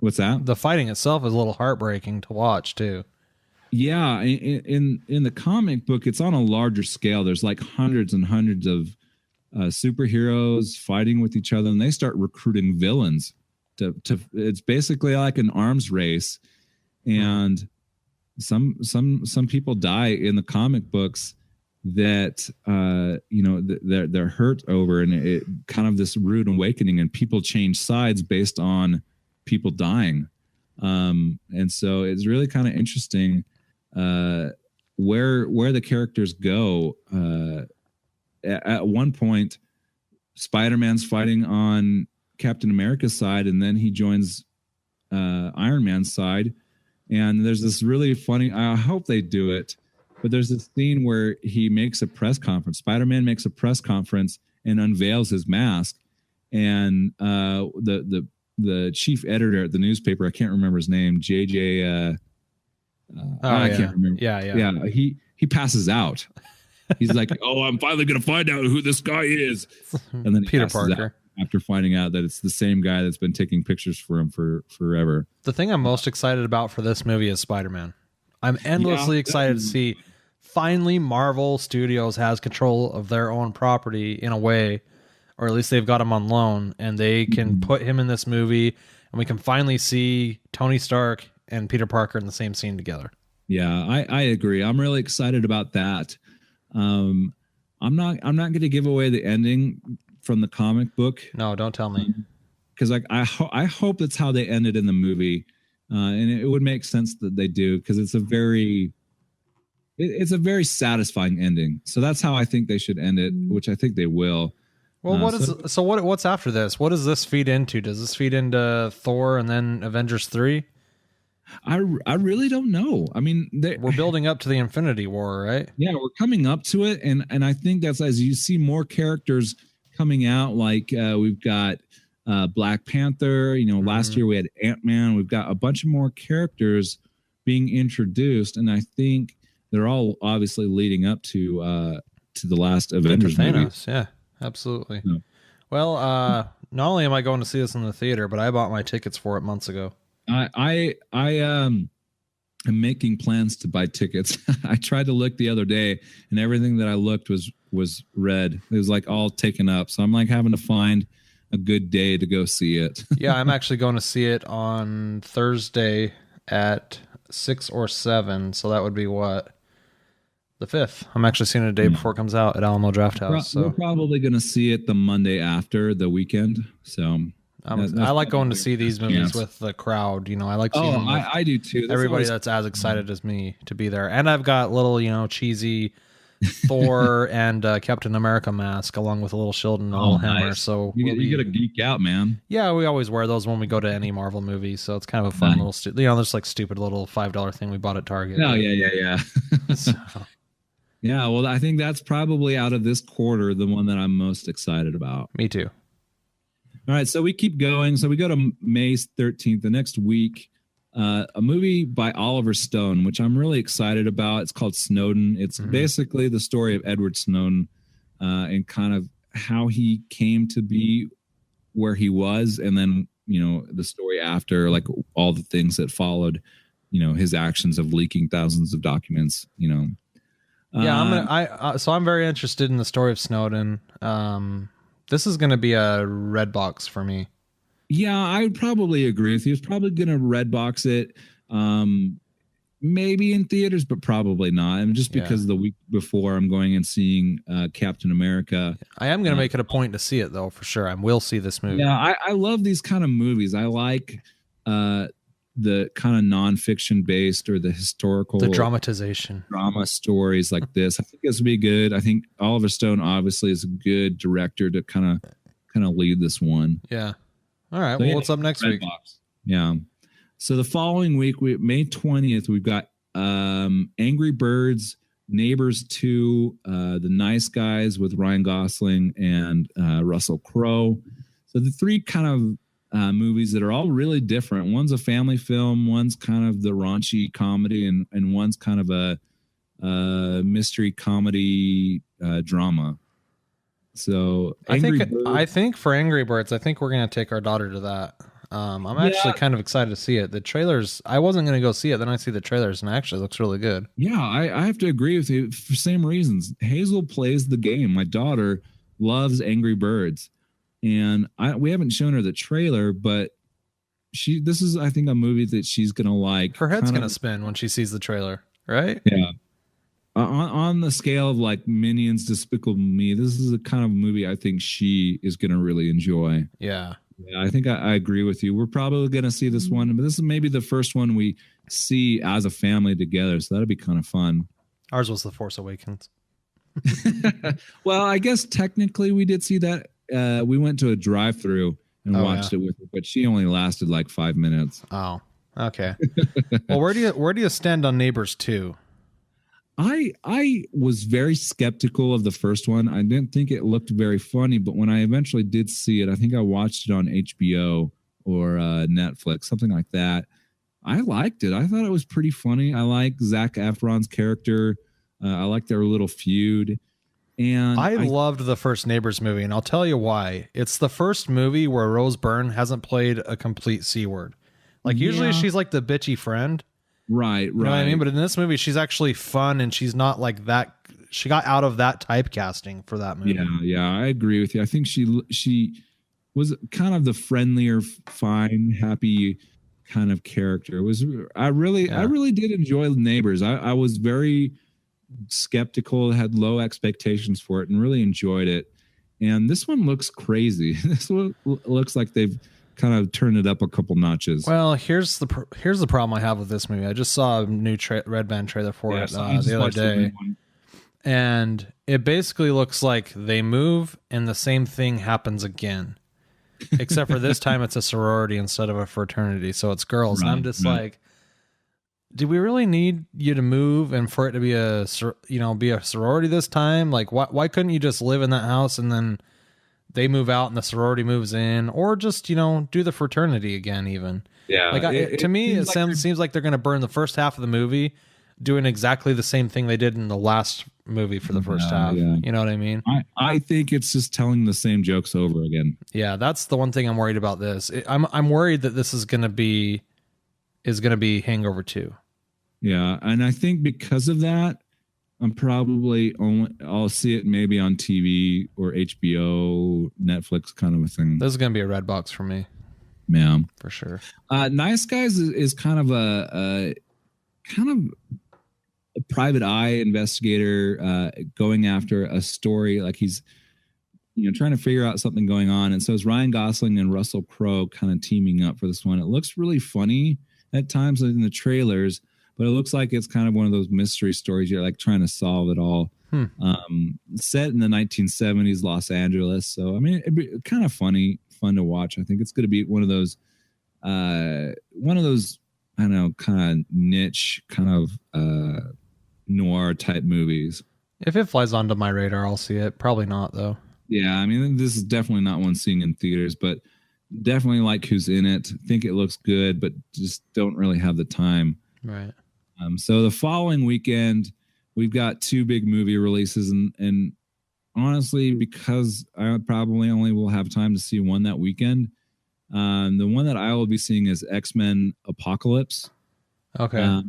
what's that? The fighting itself is a little heartbreaking to watch too. Yeah, in the comic book, it's on a larger scale. There's like hundreds and hundreds of superheroes fighting with each other, and they start recruiting villains. It's basically like an arms race, and some people die in the comic books that they're hurt over, and it kind of this rude awakening, and people change sides based on people dying, and so it's really kind of interesting where the characters go. At one point, Spider-Man's fighting on Captain America's side, and then he joins Iron Man's side. And there's this really funny, I hope they do it, but there's this scene where he makes a press conference. Spider-Man makes a press conference and unveils his mask. And the chief editor at the newspaper, I can't remember his name, JJ. I can't remember. Yeah. He passes out. He's like, "Oh, I'm finally going to find out who this guy is." And then Peter Parker, after finding out that it's the same guy that's been taking pictures for him for forever. The thing I'm most excited about for this movie is Spider-Man. I'm endlessly excited to see finally Marvel Studios has control of their own property in a way, or at least they've got him on loan, and they can put him in this movie, and we can finally see Tony Stark and Peter Parker in the same scene together. Yeah, I agree. I'm really excited about that. I'm not going to give away the ending from the comic book. No, don't tell me. Because I hope that's how they ended in the movie, and it would make sense that they do, because it's a very satisfying ending. So that's how I think they should end it, which I think they will. Well, what's after this? What does this feed into? Does this feed into Thor and then Avengers 3? I really don't know. I mean, we're building up to the Infinity War, right? Yeah, we're coming up to it, and I think that's as you see more characters coming out. Like we've got Black Panther. Last year we had Ant-Man. We've got a bunch of more characters being introduced, and I think they're all obviously leading up to the last Avengers movie. Yeah, absolutely. Yeah. Well, not only am I going to see this in the theater, but I bought my tickets for it months ago. I am making plans to buy tickets. I tried to look the other day, and everything that I looked was red. It was like all taken up. So I'm like having to find a good day to go see it. Yeah, I'm actually going to see it on Thursday at 6 or 7. So that would be what? The 5th. I'm actually seeing it a day before it comes out at Alamo Drafthouse. We're probably going to see it the Monday after the weekend. So I like going to see these movies with the crowd. I like seeing I do too. Everybody that's as excited as me to be there. And I've got little, cheesy Thor and Captain America mask, along with a little shield and a little hammer. Nice. So You get a geek out, man. yeah, we always wear those when we go to any Marvel movie. So it's kind of a fun little, there's like stupid little $5 thing we bought at Target. Oh, yeah. So, Yeah, well, I think that's probably out of this quarter the one that I'm most excited about. me too. All right, so we keep going. So we go to May 13th, the next week. A movie by Oliver Stone, which I'm really excited about. It's called Snowden. It's basically the story of Edward Snowden and kind of how he came to be where he was, and then the story after, like all the things that followed, his actions of leaking thousands of documents. Yeah, so I'm very interested in the story of Snowden. This is going to be a red box for me. Yeah, I would probably agree with you. It's probably going to red box it, maybe in theaters, but probably not. And just because the week before I'm going and seeing Captain America. I am going to make it a point to see it, though, for sure. I will see this movie. Yeah, I love these kind of movies. I like the kind of nonfiction based or the historical, the dramatization drama stories like this. I think this would be good. I think Oliver Stone obviously is a good director to kind of lead this one. Yeah. All right. So, well, what's up next week? Box. Yeah. So the following week, May 20th, we've got Angry Birds, Neighbors 2, The Nice Guys with Ryan Gosling and Russell Crowe. So the three kind of movies that are all really different. One's a family film, one's kind of the raunchy comedy, and one's kind of a mystery comedy drama. So I think for Angry Birds, I think we're going to take our daughter to that. I'm actually kind of excited to see it. The trailers, I wasn't going to go see it. Then I see the trailers and it actually looks really good. Yeah, I have to agree with you for same reasons. Hazel plays the game. My daughter loves Angry Birds. And we haven't shown her the trailer, but this is, I think, a movie that she's going to like. Her head's going to spin when she sees the trailer, right? Yeah. On the scale of like Minions, Despicable Me, this is the kind of movie I think she is going to really enjoy. Yeah. I think I agree with you. We're probably going to see this one, but this is maybe the first one we see as a family together. So that'll be kind of fun. Ours was The Force Awakens. Well, I guess technically we did see that. We went to a drive-through and watched it with her, but she only lasted like 5 minutes. Oh, okay. Well, where do you stand on Neighbors 2? I was very skeptical of the first one. I didn't think it looked very funny, but when I eventually did see it, I think I watched it on HBO or Netflix, something like that. I liked it. I thought it was pretty funny. I like Zac Efron's character. I like their little feud. And I loved the first Neighbors movie, and I'll tell you why. It's the first movie where Rose Byrne hasn't played a complete C word. Like usually she's like the bitchy friend. Right. You know what I mean? But in this movie, she's actually fun, and she's not like that. She got out of that typecasting for that movie. Yeah, I agree with you. I think she was kind of the friendlier, fine, happy kind of character. I really did enjoy Neighbors. I was very skeptical, had low expectations for it, and really enjoyed it. And this one looks crazy. This one looks like they've kind of turned it up a couple notches. Well, here's the problem I have with this movie. I just saw a new Red Band trailer for it the other day, and it basically looks like they move and the same thing happens again, except for this time it's a sorority instead of a fraternity, so it's girls. And I'm just like, do we really need you to move and for it to be a sorority this time? Like, why couldn't you just live in that house and then they move out and the sorority moves in, or just, do the fraternity again even? Yeah. Like to me, it seems like they're going to burn the first half of the movie doing exactly the same thing they did in the last movie for the first half. Yeah. You know what I mean? I think it's just telling the same jokes over again. Yeah. That's the one thing I'm worried about this. I'm worried that this is going to be Hangover 2. Yeah. And I think because of that, I'll see it maybe on TV or HBO, Netflix kind of a thing. This is going to be a red box for me. Yeah, for sure. Nice Guys is kind of a private eye investigator going after a story. Like he's, trying to figure out something going on. And so is Ryan Gosling and Russell Crowe kind of teaming up for this one. It looks really funny at times in the trailers, but it looks like it's kind of one of those mystery stories. You're like trying to solve it all. Set in the 1970s Los Angeles. So I mean, it'd be kind of fun to watch. I think it's going to be one of those I don't know, kind of niche, kind of noir type movies. If it flies onto my radar, I'll see it. Probably not, though. Yeah, I mean, this is definitely not one seeing in theaters, but definitely like who's in it. Think it looks good, but just don't really have the time. Right. So the following weekend, we've got 2 big movie releases, and honestly, because I probably only will have time to see one that weekend, the one that I will be seeing is X-Men Apocalypse. Okay.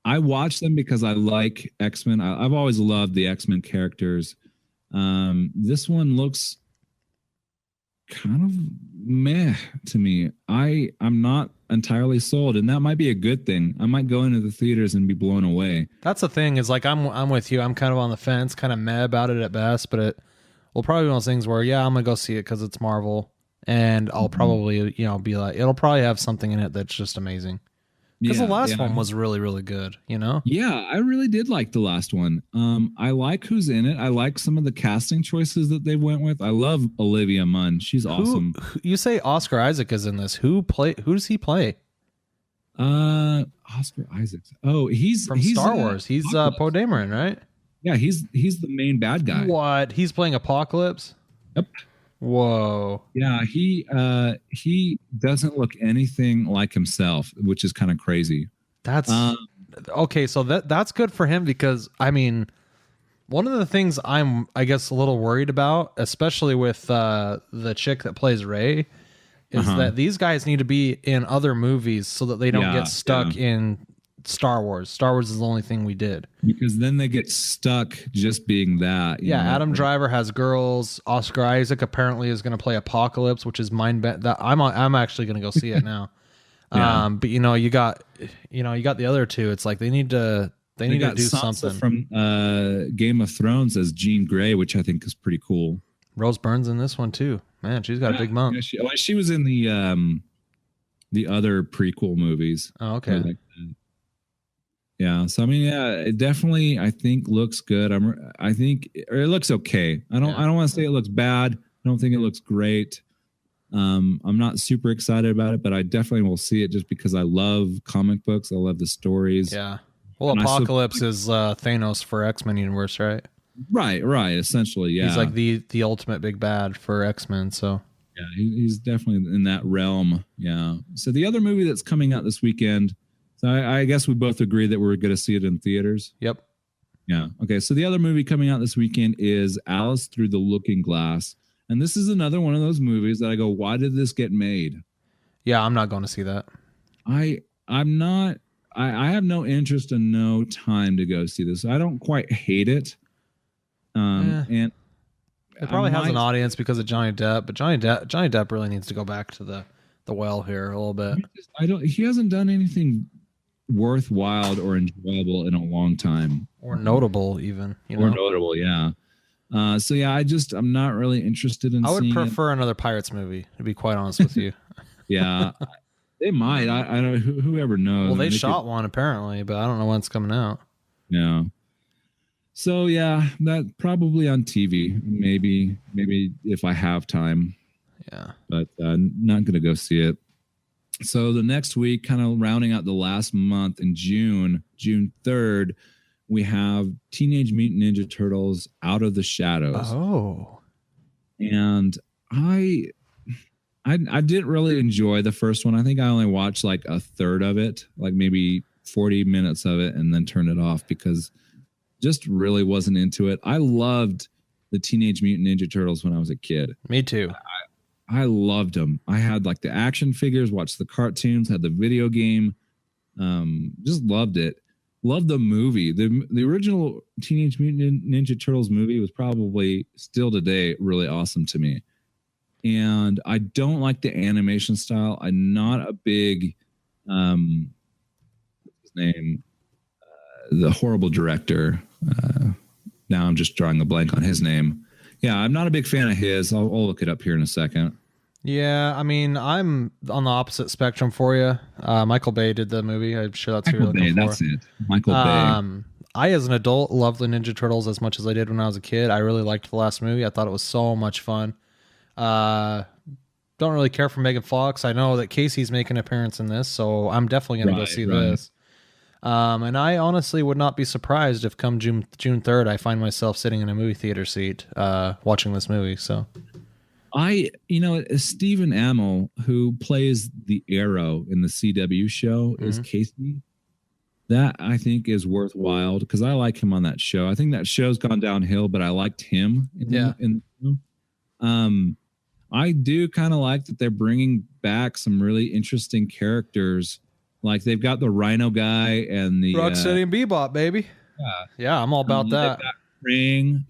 I watch them because I like X-Men. I've always loved the X-Men characters. This one looks kind of meh to me. I'm not entirely sold, and that might be a good thing. I might go into the theaters and be blown away. That's the thing, is like I'm with you. I'm kind of on the fence, kind of meh about it at best, but it will probably be one of those things where, yeah, I'm gonna go see it because it's Marvel, and I'll probably, be like, it'll probably have something in it that's just amazing. Because the last one was really, really good, Yeah, I really did like the last one. I like who's in it. I like some of the casting choices that they went with. I love Olivia Munn. She's awesome. You say Oscar Isaac is in this. Who does he play? Oscar Isaac. Oh, he's from Star Wars. He's Poe Dameron, right? Yeah, he's the main bad guy. What? He's playing Apocalypse? Yep. Whoa. Yeah, he doesn't look anything like himself, which is kind of crazy. That's okay. So that's good for him, because I mean, one of the things I'm, I guess, a little worried about, especially with the chick that plays Rey, is that these guys need to be in other movies so that they don't get stuck in Star Wars. Star Wars is the only thing we did, because then they get stuck just being that. Yeah, Adam Driver has girls. Oscar Isaac apparently is going to play Apocalypse, which is mind bent. That I'm actually going to go see it now. But you got the other two. It's like they need to do Sansa something. From Game of Thrones as Jean Grey, which I think is pretty cool. Rose Byrne's in this one too. Man, she's got a big bump. Yeah, she was in the other prequel movies. Oh, okay. Yeah, so I mean, it definitely, I think, looks good. I think it looks okay. I don't want to say it looks bad. I don't think it looks great. I'm not super excited about it, but I definitely will see it just because I love comic books. I love the stories. Yeah. Well, and Apocalypse is Thanos for X-Men universe, right? Right. Essentially, yeah. He's like the ultimate big bad for X-Men. So yeah, he's definitely in that realm. Yeah. So the other movie that's coming out this weekend. So I guess we both agree that we're going to see it in theaters. Yep. Yeah. Okay. So the other movie coming out this weekend is Alice Through the Looking Glass. And this is another one of those movies that I go, why did this get made? Yeah, I'm not going to see that. I'm not. I have no interest and no time to go see this. I don't quite hate it. And it probably has an audience because of Johnny Depp, but Johnny Depp really needs to go back to the well here a little bit. He hasn't done anything worthwhile or enjoyable in a long time, or notable even. Notable, yeah. So yeah, I'm not really interested in. I would prefer another Pirates movie, to be quite honest with you. Yeah, they might. I don't. Whoever knows. Well, they shot one apparently, but I don't know when it's coming out. Yeah. So yeah, that probably on TV. Maybe if I have time. Yeah. But not going to go see it. So the next week, kind of rounding out the last month in June 3rd, we have Teenage Mutant Ninja Turtles Out of the Shadows. Oh. And I didn't really enjoy the first one. I think I only watched like a third of it, like maybe 40 minutes of it, and then turned it off because just really wasn't into it. I loved the Teenage Mutant Ninja Turtles when I was a kid. Me too. I loved them. I had like the action figures, watched the cartoons, had the video game. Just loved it. Loved the movie. The original Teenage Mutant Ninja Turtles movie was probably still today really awesome to me. And I don't like the animation style. I'm not a big what's his name? The horrible director. Now I'm just drawing a blank on his name. Yeah, I'm not a big fan of his. I'll look it up here in a second. Yeah, I mean, I'm on the opposite spectrum for you. Michael Bay did the movie. I'm sure that's who you're looking for. That's it. Michael Bay. I, as an adult, love the Ninja Turtles as much as I did when I was a kid. I really liked the last movie. I thought it was so much fun. Don't really care for Megan Fox. I know that Casey's making an appearance in this, so I'm definitely going to go see this. And I honestly would not be surprised if come June 3rd, I find myself sitting in a movie theater seat watching this movie. So, Stephen Amell, who plays the Arrow in the CW show, is Casey. That I think is worthwhile because I like him on that show. I think that show's gone downhill, but I liked him. I do kind of like that they're bringing back some really interesting characters. Like they've got the Rhino guy and the Rocksteady and Bebop, baby. Yeah, I'm all about that. Ring,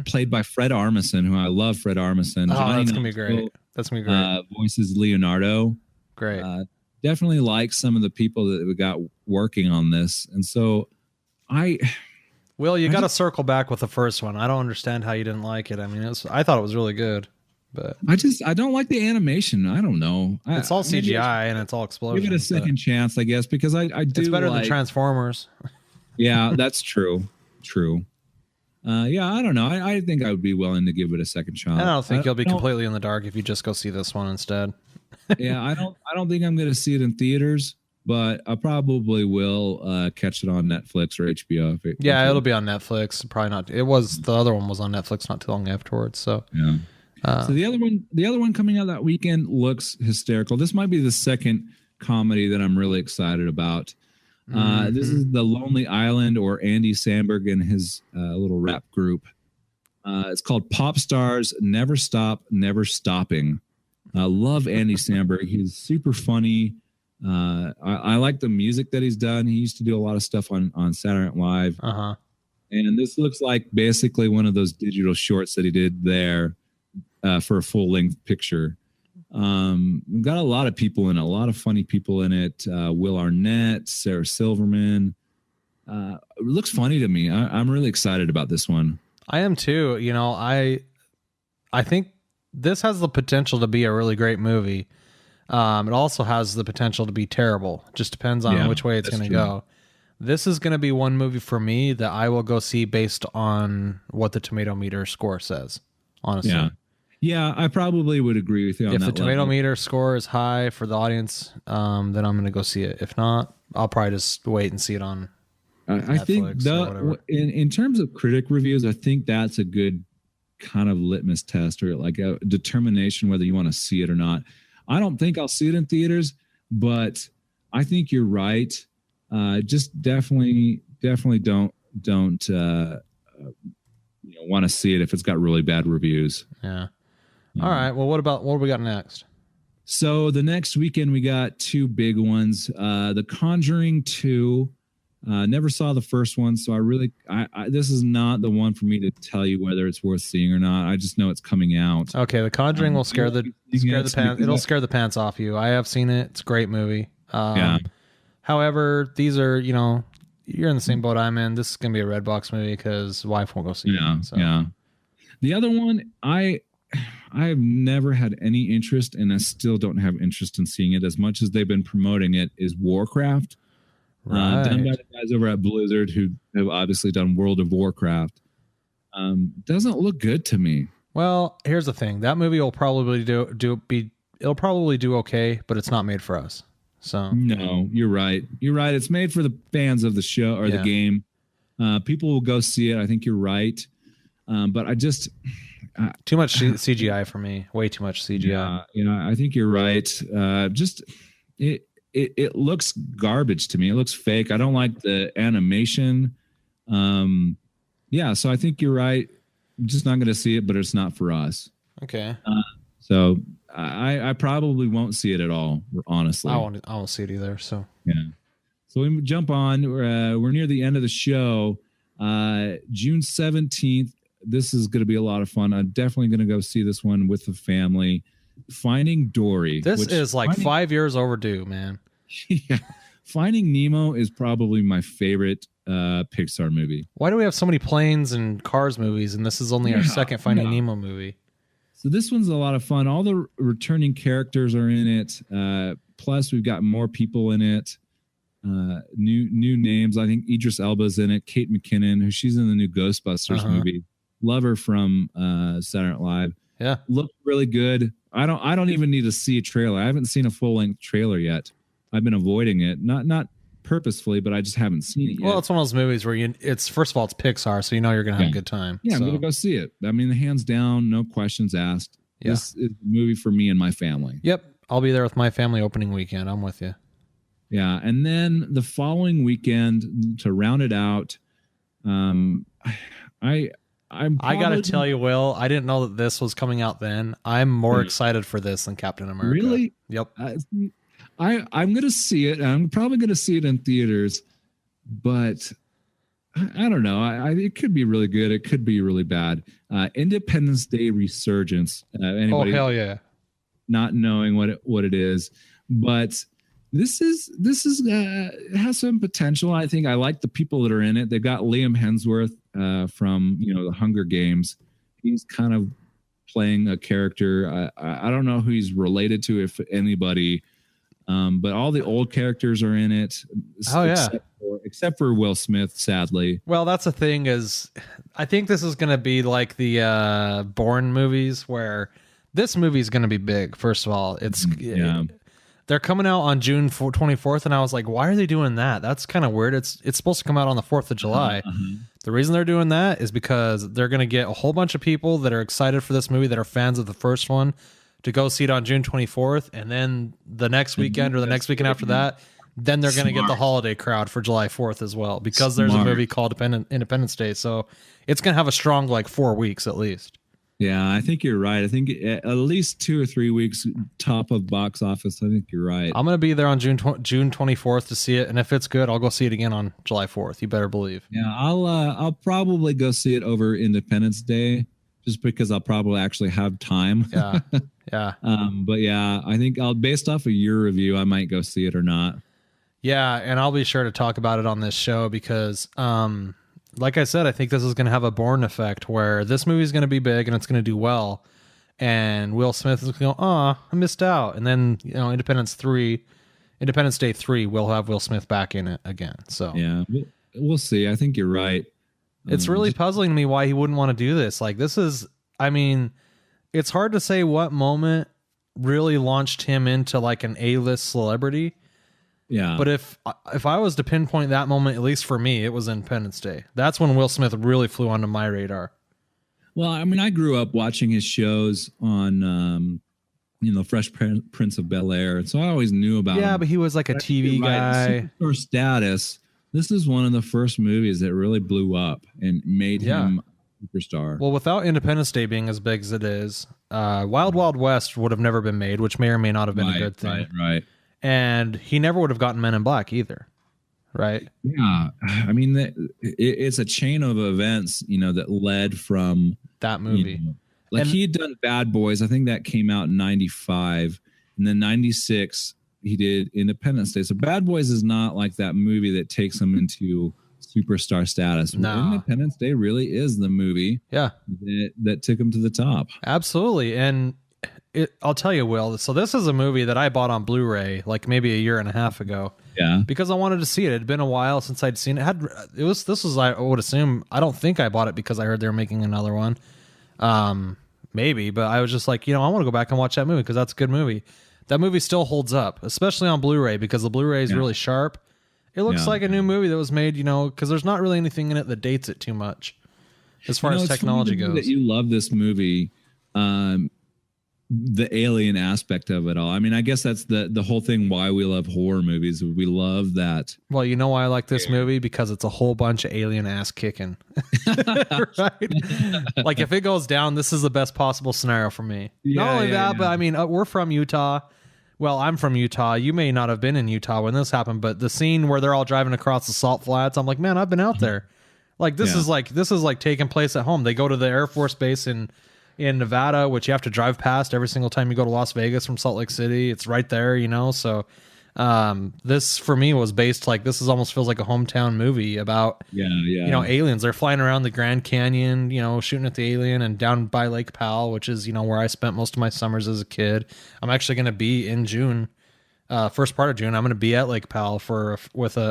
played by Fred Armisen, who I love. Fred Armisen. Oh, that's gonna be great. That's gonna be great. Voices Leonardo. Great. Definitely like some of the people that we got working on this, and so Will, you got to circle back with the first one. I don't understand how you didn't like it. I mean, I thought it was really good, but I don't like the animation. I don't know. It's all CGI and it's all explosions. Give it a second chance, I guess, because I do. It's better than Transformers. Yeah, that's true. True. I don't know. I think I would be willing to give it a second shot. I don't think you'll be completely in the dark if you just go see this one instead. Yeah, I don't think I'm going to see it in theaters, but I probably will catch it on Netflix or HBO. It'll be on Netflix. Probably not. It was the other one was on Netflix not too long afterwards. So yeah. So the other one coming out that weekend looks hysterical. This might be the second comedy that I'm really excited about. This is The Lonely Island, or Andy Samberg and his little rap group. It's called Pop Stars Never Stop, Never Stopping. I love Andy Samberg. He's super funny. I like the music that he's done. He used to do a lot of stuff on Saturday Night Live. And this looks like basically one of those digital shorts that he did there for a full-length picture. We've got a lot of people in it, a lot of funny people in it. Will Arnett, Sarah Silverman. It looks funny to me. I'm really excited about this one. I am too. I think this has the potential to be a really great movie. It also has the potential to be terrible. It just depends on which way it's going to go. This is going to be one movie for me that I will go see based on what the tomato meter score says, honestly. Yeah, I probably would agree with you on that. If the tomato meter score is high for the audience, then I'm going to go see it. If not, I'll probably just wait and see it on I think in terms of critic reviews, I think that's a good kind of litmus test, or like a determination whether you want to see it or not. I don't think I'll see it in theaters, but I think you're right. Just definitely don't want to see it if it's got really bad reviews. Yeah. All right. Well, what do we got next? So the next weekend we got two big ones. The Conjuring 2. Never saw the first one, so this is not the one for me to tell you whether it's worth seeing or not. I just know it's coming out. Okay, The Conjuring will scare the pants. It'll scare the pants off you. I have seen it. It's a great movie. However, these are you're in the same boat I'm in. This is gonna be a red box movie because wife won't go see it. So. Yeah. The other one, I've never had any interest, and I still don't have interest in seeing it as much as they've been promoting it, is Warcraft. Right. Done by the guys over at Blizzard who have obviously done World of Warcraft. Doesn't look good to me. Well, here's the thing. That movie will probably it'll probably do okay, but it's not made for us. So no, you're right. You're right. It's made for the fans of the show or the game. People will go see it. I think you're right. But I just too much CGI for me. Way too much CGI. Yeah, I think you're right. It looks garbage to me. It looks fake. I don't like the animation. So I think you're right. I'm just not going to see it, but it's not for us. Okay. So I probably won't see it at all, honestly. I won't see it either. So yeah. So we jump on. We're near the end of the show. June 17th. This is going to be a lot of fun. I'm definitely going to go see this one with the family. Finding Dory. This is like 5 years overdue, man. Yeah. Finding Nemo is probably my favorite Pixar movie. Why do we have so many planes and cars movies, and this is only our second Finding Nemo movie? So this one's a lot of fun. All the returning characters are in it. Plus, we've got more people in it. new names. I think Idris Elba's in it. Kate McKinnon, who she's in the new Ghostbusters movie. Love her from Saturday Night Live. Yeah, looked really good. I don't even need to see a trailer. I haven't seen a full length trailer yet. I've been avoiding it, not purposefully, but I just haven't seen it yet. Well, it's one of those movies where it's first of all it's Pixar, so you know you're gonna have a good time. Yeah, so. I'm gonna go see it. I mean, hands down, no questions asked. Yeah. This is a movie for me and my family. Yep, I'll be there with my family opening weekend. I'm with you. Yeah, and then the following weekend to round it out, I got to tell you, Will, I didn't know that this was coming out then. I'm more excited for this than Captain America. Really? Yep. I'm going to see it. I'm probably going to see it in theaters, but I don't know. It could be really good. It could be really bad. Independence Day Resurgence. Anybody hell yeah. Not knowing what it is, but this is it has some potential. I think I like the people that are in it. They've got Liam Hemsworth from the Hunger Games. He's kind of playing a character. I don't know who he's related to, if anybody, but all the old characters are in it. Oh yeah, except for Will Smith, sadly. Well, that's the thing is, I think this is going to be like the Bourne movies, where this movie is going to be big. First of all, they're coming out on June 24th, and I was like, why are they doing that? That's kind of weird. It's supposed to come out on the 4th of July. The reason they're doing that is because they're going to get a whole bunch of people that are excited for this movie that are fans of the first one to go see it on June 24th, and then the next weekend or the next weekend after that, then they're going to get the holiday crowd for July 4th as well, because there's a movie called Independence Day. So it's going to have a strong 4 weeks at least. Yeah, I think you're right. I think at least 2 or 3 weeks top of box office. I think you're right. I'm going to be there on June 24th to see it, and if it's good, I'll go see it again on July 4th. You better believe. Yeah, I'll probably go see it over Independence Day, just because I'll probably actually have time. Yeah, yeah. But yeah, I think based off of your review, I might go see it or not. Yeah, and I'll be sure to talk about it on this show because, like I said, I think this is going to have a Bourne effect where this movie is going to be big and it's going to do well, and Will Smith is going to go, I missed out. And then, Independence Day 3 will have Will Smith back in it again. So yeah, we'll see. I think you're right. It's really puzzling to me why he wouldn't want to do this. It's hard to say what moment really launched him into an A-list celebrity. Yeah. But if I was to pinpoint that moment, at least for me, it was Independence Day. That's when Will Smith really flew onto my radar. Well, I grew up watching his shows on, Fresh Prince of Bel-Air. And so I always knew about him. Yeah, but he was like a TV guy. Superstar status. This is one of the first movies that really blew up and made him a superstar. Well, without Independence Day being as big as it is, Wild Wild West would have never been made, which may or may not have been a good thing. Right. And he never would have gotten Men in Black either, right? Yeah. It's a chain of events, that led from that movie. He had done Bad Boys. I think that came out in 95. And then 96, he did Independence Day. So Bad Boys is not like that movie that takes him into superstar status. No. Independence Day really is the movie that took him to the top. Absolutely. And I'll tell you, Will, so this is a movie that I bought on Blu-ray maybe a year and a half ago. Yeah. Because I wanted to see it. It had been a while since I'd seen it. I would assume, I don't think I bought it because I heard they were making another one. Maybe, but I was just like, I want to go back and watch that movie because that's a good movie. That movie still holds up, especially on Blu-ray, because the Blu-ray is really sharp. It looks like a new movie that was made, because there's not really anything in it that dates it too much as far as technology goes. That you love this movie, the alien aspect of it all. I guess that's the whole thing why we love horror movies. We love that. Well, you know why I like this movie? Because it's a whole bunch of alien ass kicking. Right? If it goes down, this is the best possible scenario for me. Not only that, but we're from Utah. Well, I'm from Utah. You may not have been in Utah when this happened, but the scene where they're all driving across the salt flats, I'm like, man, I've been out there. This is taking place at home. They go to the Air Force Base in Nevada, which you have to drive past every single time you go to Las Vegas from Salt Lake City. It's right there, so this for me was based this almost feels like a hometown movie about aliens. They're flying around the Grand Canyon, shooting at the alien, and down by Lake Powell, which is where I spent most of my summers as a kid. I'm actually going to be in June first part of June. I'm going to be at Lake Powell we're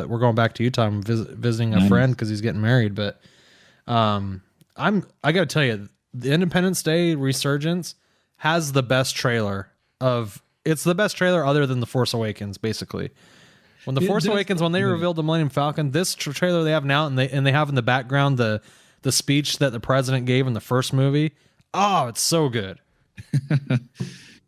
going back to Utah. I'm visiting a friend because he's getting married. But I got to tell you, the Independence Day Resurgence has the best trailer it's the best trailer other than The Force Awakens, basically. When The Force Awakens, when they revealed the Millennium Falcon, this trailer they have now, and they have in the background the speech that the president gave in the first movie. Oh, it's so good.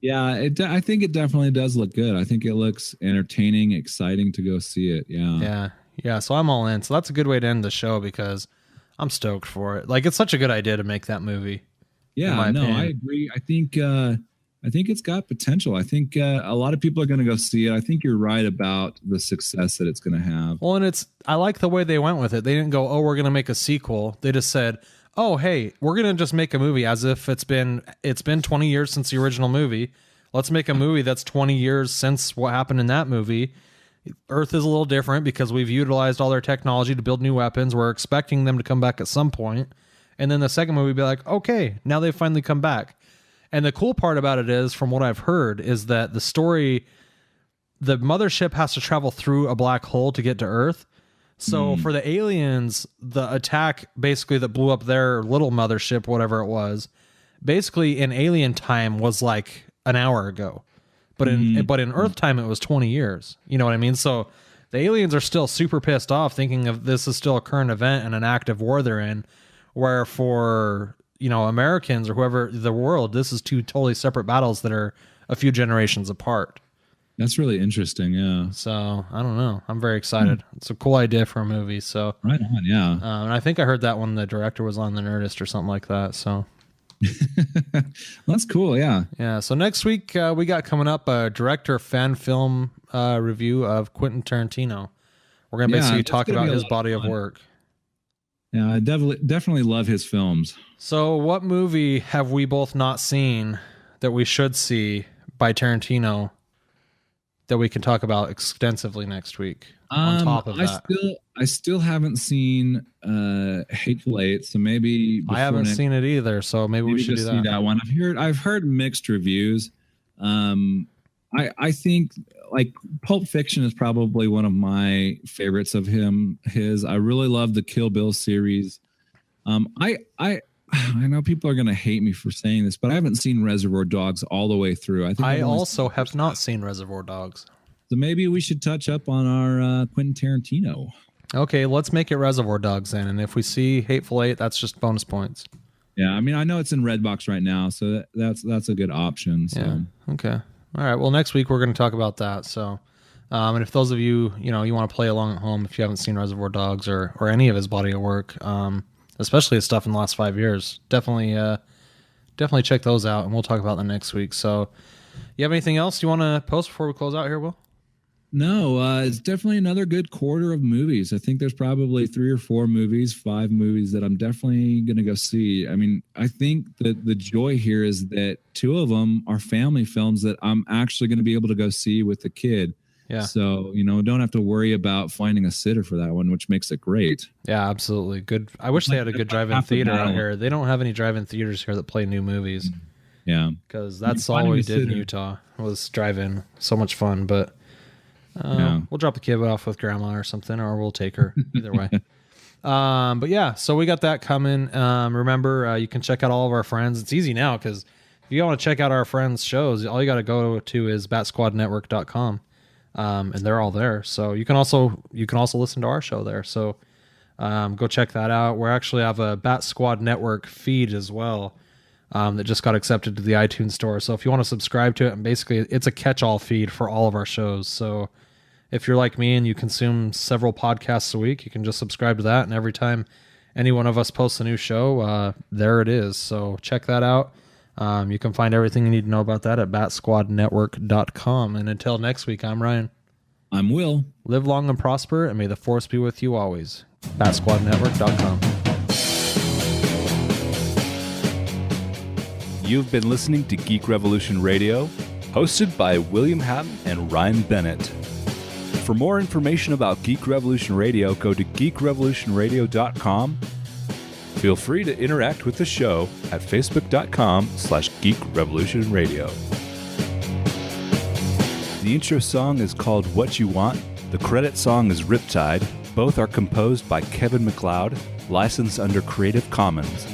Yeah, I think it definitely does look good. I think it looks entertaining, exciting to go see it. Yeah. So I'm all in. So that's a good way to end the show because I'm stoked for it. Like, it's such a good idea to make that movie. Yeah, no, I agree. I think it's got potential. I think a lot of people are going to go see it. I think you're right about the success that it's going to have. Well, and I like the way they went with it. They didn't go, oh, we're going to make a sequel. They just said, oh, hey, we're going to just make a movie as if it's been 20 years since the original movie. Let's make a movie that's 20 years since what happened in that movie. Earth is a little different because we've utilized all their technology to build new weapons. We're expecting them to come back at some point. And then the second movie would be like, okay, now they've finally come back. And the cool part about it is, from what I've heard, is that the story, the mothership has to travel through a black hole to get to Earth. So for the aliens, the attack basically that blew up their little mothership, whatever it was, basically in alien time was like an hour ago. But in Earth time, it was 20 years. You know what I mean? So the aliens are still super pissed off, thinking of this is still a current event and an active war they're in. Where for, Americans or whoever, the world, this is two totally separate battles that are a few generations apart. That's really interesting, yeah. So, I don't know. I'm very excited. It's a cool idea for a movie. So right on, yeah. And I think I heard that when the director was on The Nerdist or something like that. So that's cool, yeah. Yeah, so next week we got coming up a director fan film review of Quentin Tarantino. We're going to basically talk about his body of work. Yeah, I definitely love his films. So what movie have we both not seen that we should see by Tarantino that we can talk about extensively next week on top of that? I still haven't seen Hateful Eight, so maybe I haven't seen it either, so maybe we should do that. That one. I've heard mixed reviews. I think like Pulp Fiction is probably one of my favorites of his. I really love the Kill Bill series. I know people are going to hate me for saying this, but I haven't seen Reservoir Dogs all the way through. I also have not seen Reservoir Dogs. So maybe we should touch up on our Quentin Tarantino. Okay, let's make it Reservoir Dogs then. And if we see Hateful Eight, that's just bonus points. Yeah, I mean, I know it's in Redbox right now, so that's a good option. So. Yeah, okay. All right, well, next week we're going to talk about that. So, and if those of you, you want to play along at home, if you haven't seen Reservoir Dogs or any of his body of work, especially his stuff in the last 5 years, definitely check those out, and we'll talk about that next week. So, you have anything else you want to post before we close out here, Will? No, it's definitely another good quarter of movies. I think there's probably 3 or 4 movies, 5 movies that I'm definitely going to go see. I mean, I think that the joy here is that 2 of them are family films that I'm actually going to be able to go see with the kid. Yeah. So, don't have to worry about finding a sitter for that one, which makes it great. Yeah, absolutely. Good. I wish they had a good drive-in theater out here. They don't have any drive-in theaters here that play new movies. Yeah. Because that's all we did in Utah was drive-in. So much fun, but... We'll drop the kid off with grandma or something, or we'll take her either way. But yeah, so we got that coming. Remember, you can check out all of our friends. It's easy now because if you want to check out our friends' shows, all you got to go to is batsquadnetwork.com, and they're all there. So you can also listen to our show there. So go check that out. We actually have a Bat Squad Network feed as well. That just got accepted to the iTunes store. So if you want to subscribe to it, and basically it's a catch-all feed for all of our shows. So if you're like me and you consume several podcasts a week, you can just subscribe to that. And every time any one of us posts a new show, there it is. So check that out. You can find everything you need to know about that at batsquadnetwork.com. And until next week, I'm Ryan. I'm Will. Live long and prosper, and may the force be with you always. batsquadnetwork.com. You've been listening to Geek Revolution Radio, hosted by William Hatton and Ryan Bennett. For more information about Geek Revolution Radio, go to geekrevolutionradio.com. Feel free to interact with the show at facebook.com/geekrevolutionradio. The intro song is called What You Want. The credit song is Riptide. Both are composed by Kevin MacLeod, licensed under Creative Commons.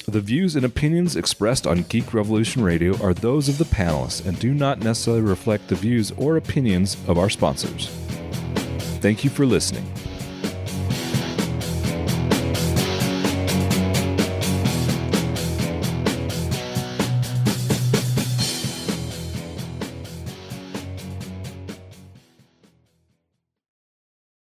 The views and opinions expressed on Geek Revolution Radio are those of the panelists and do not necessarily reflect the views or opinions of our sponsors. Thank you for listening.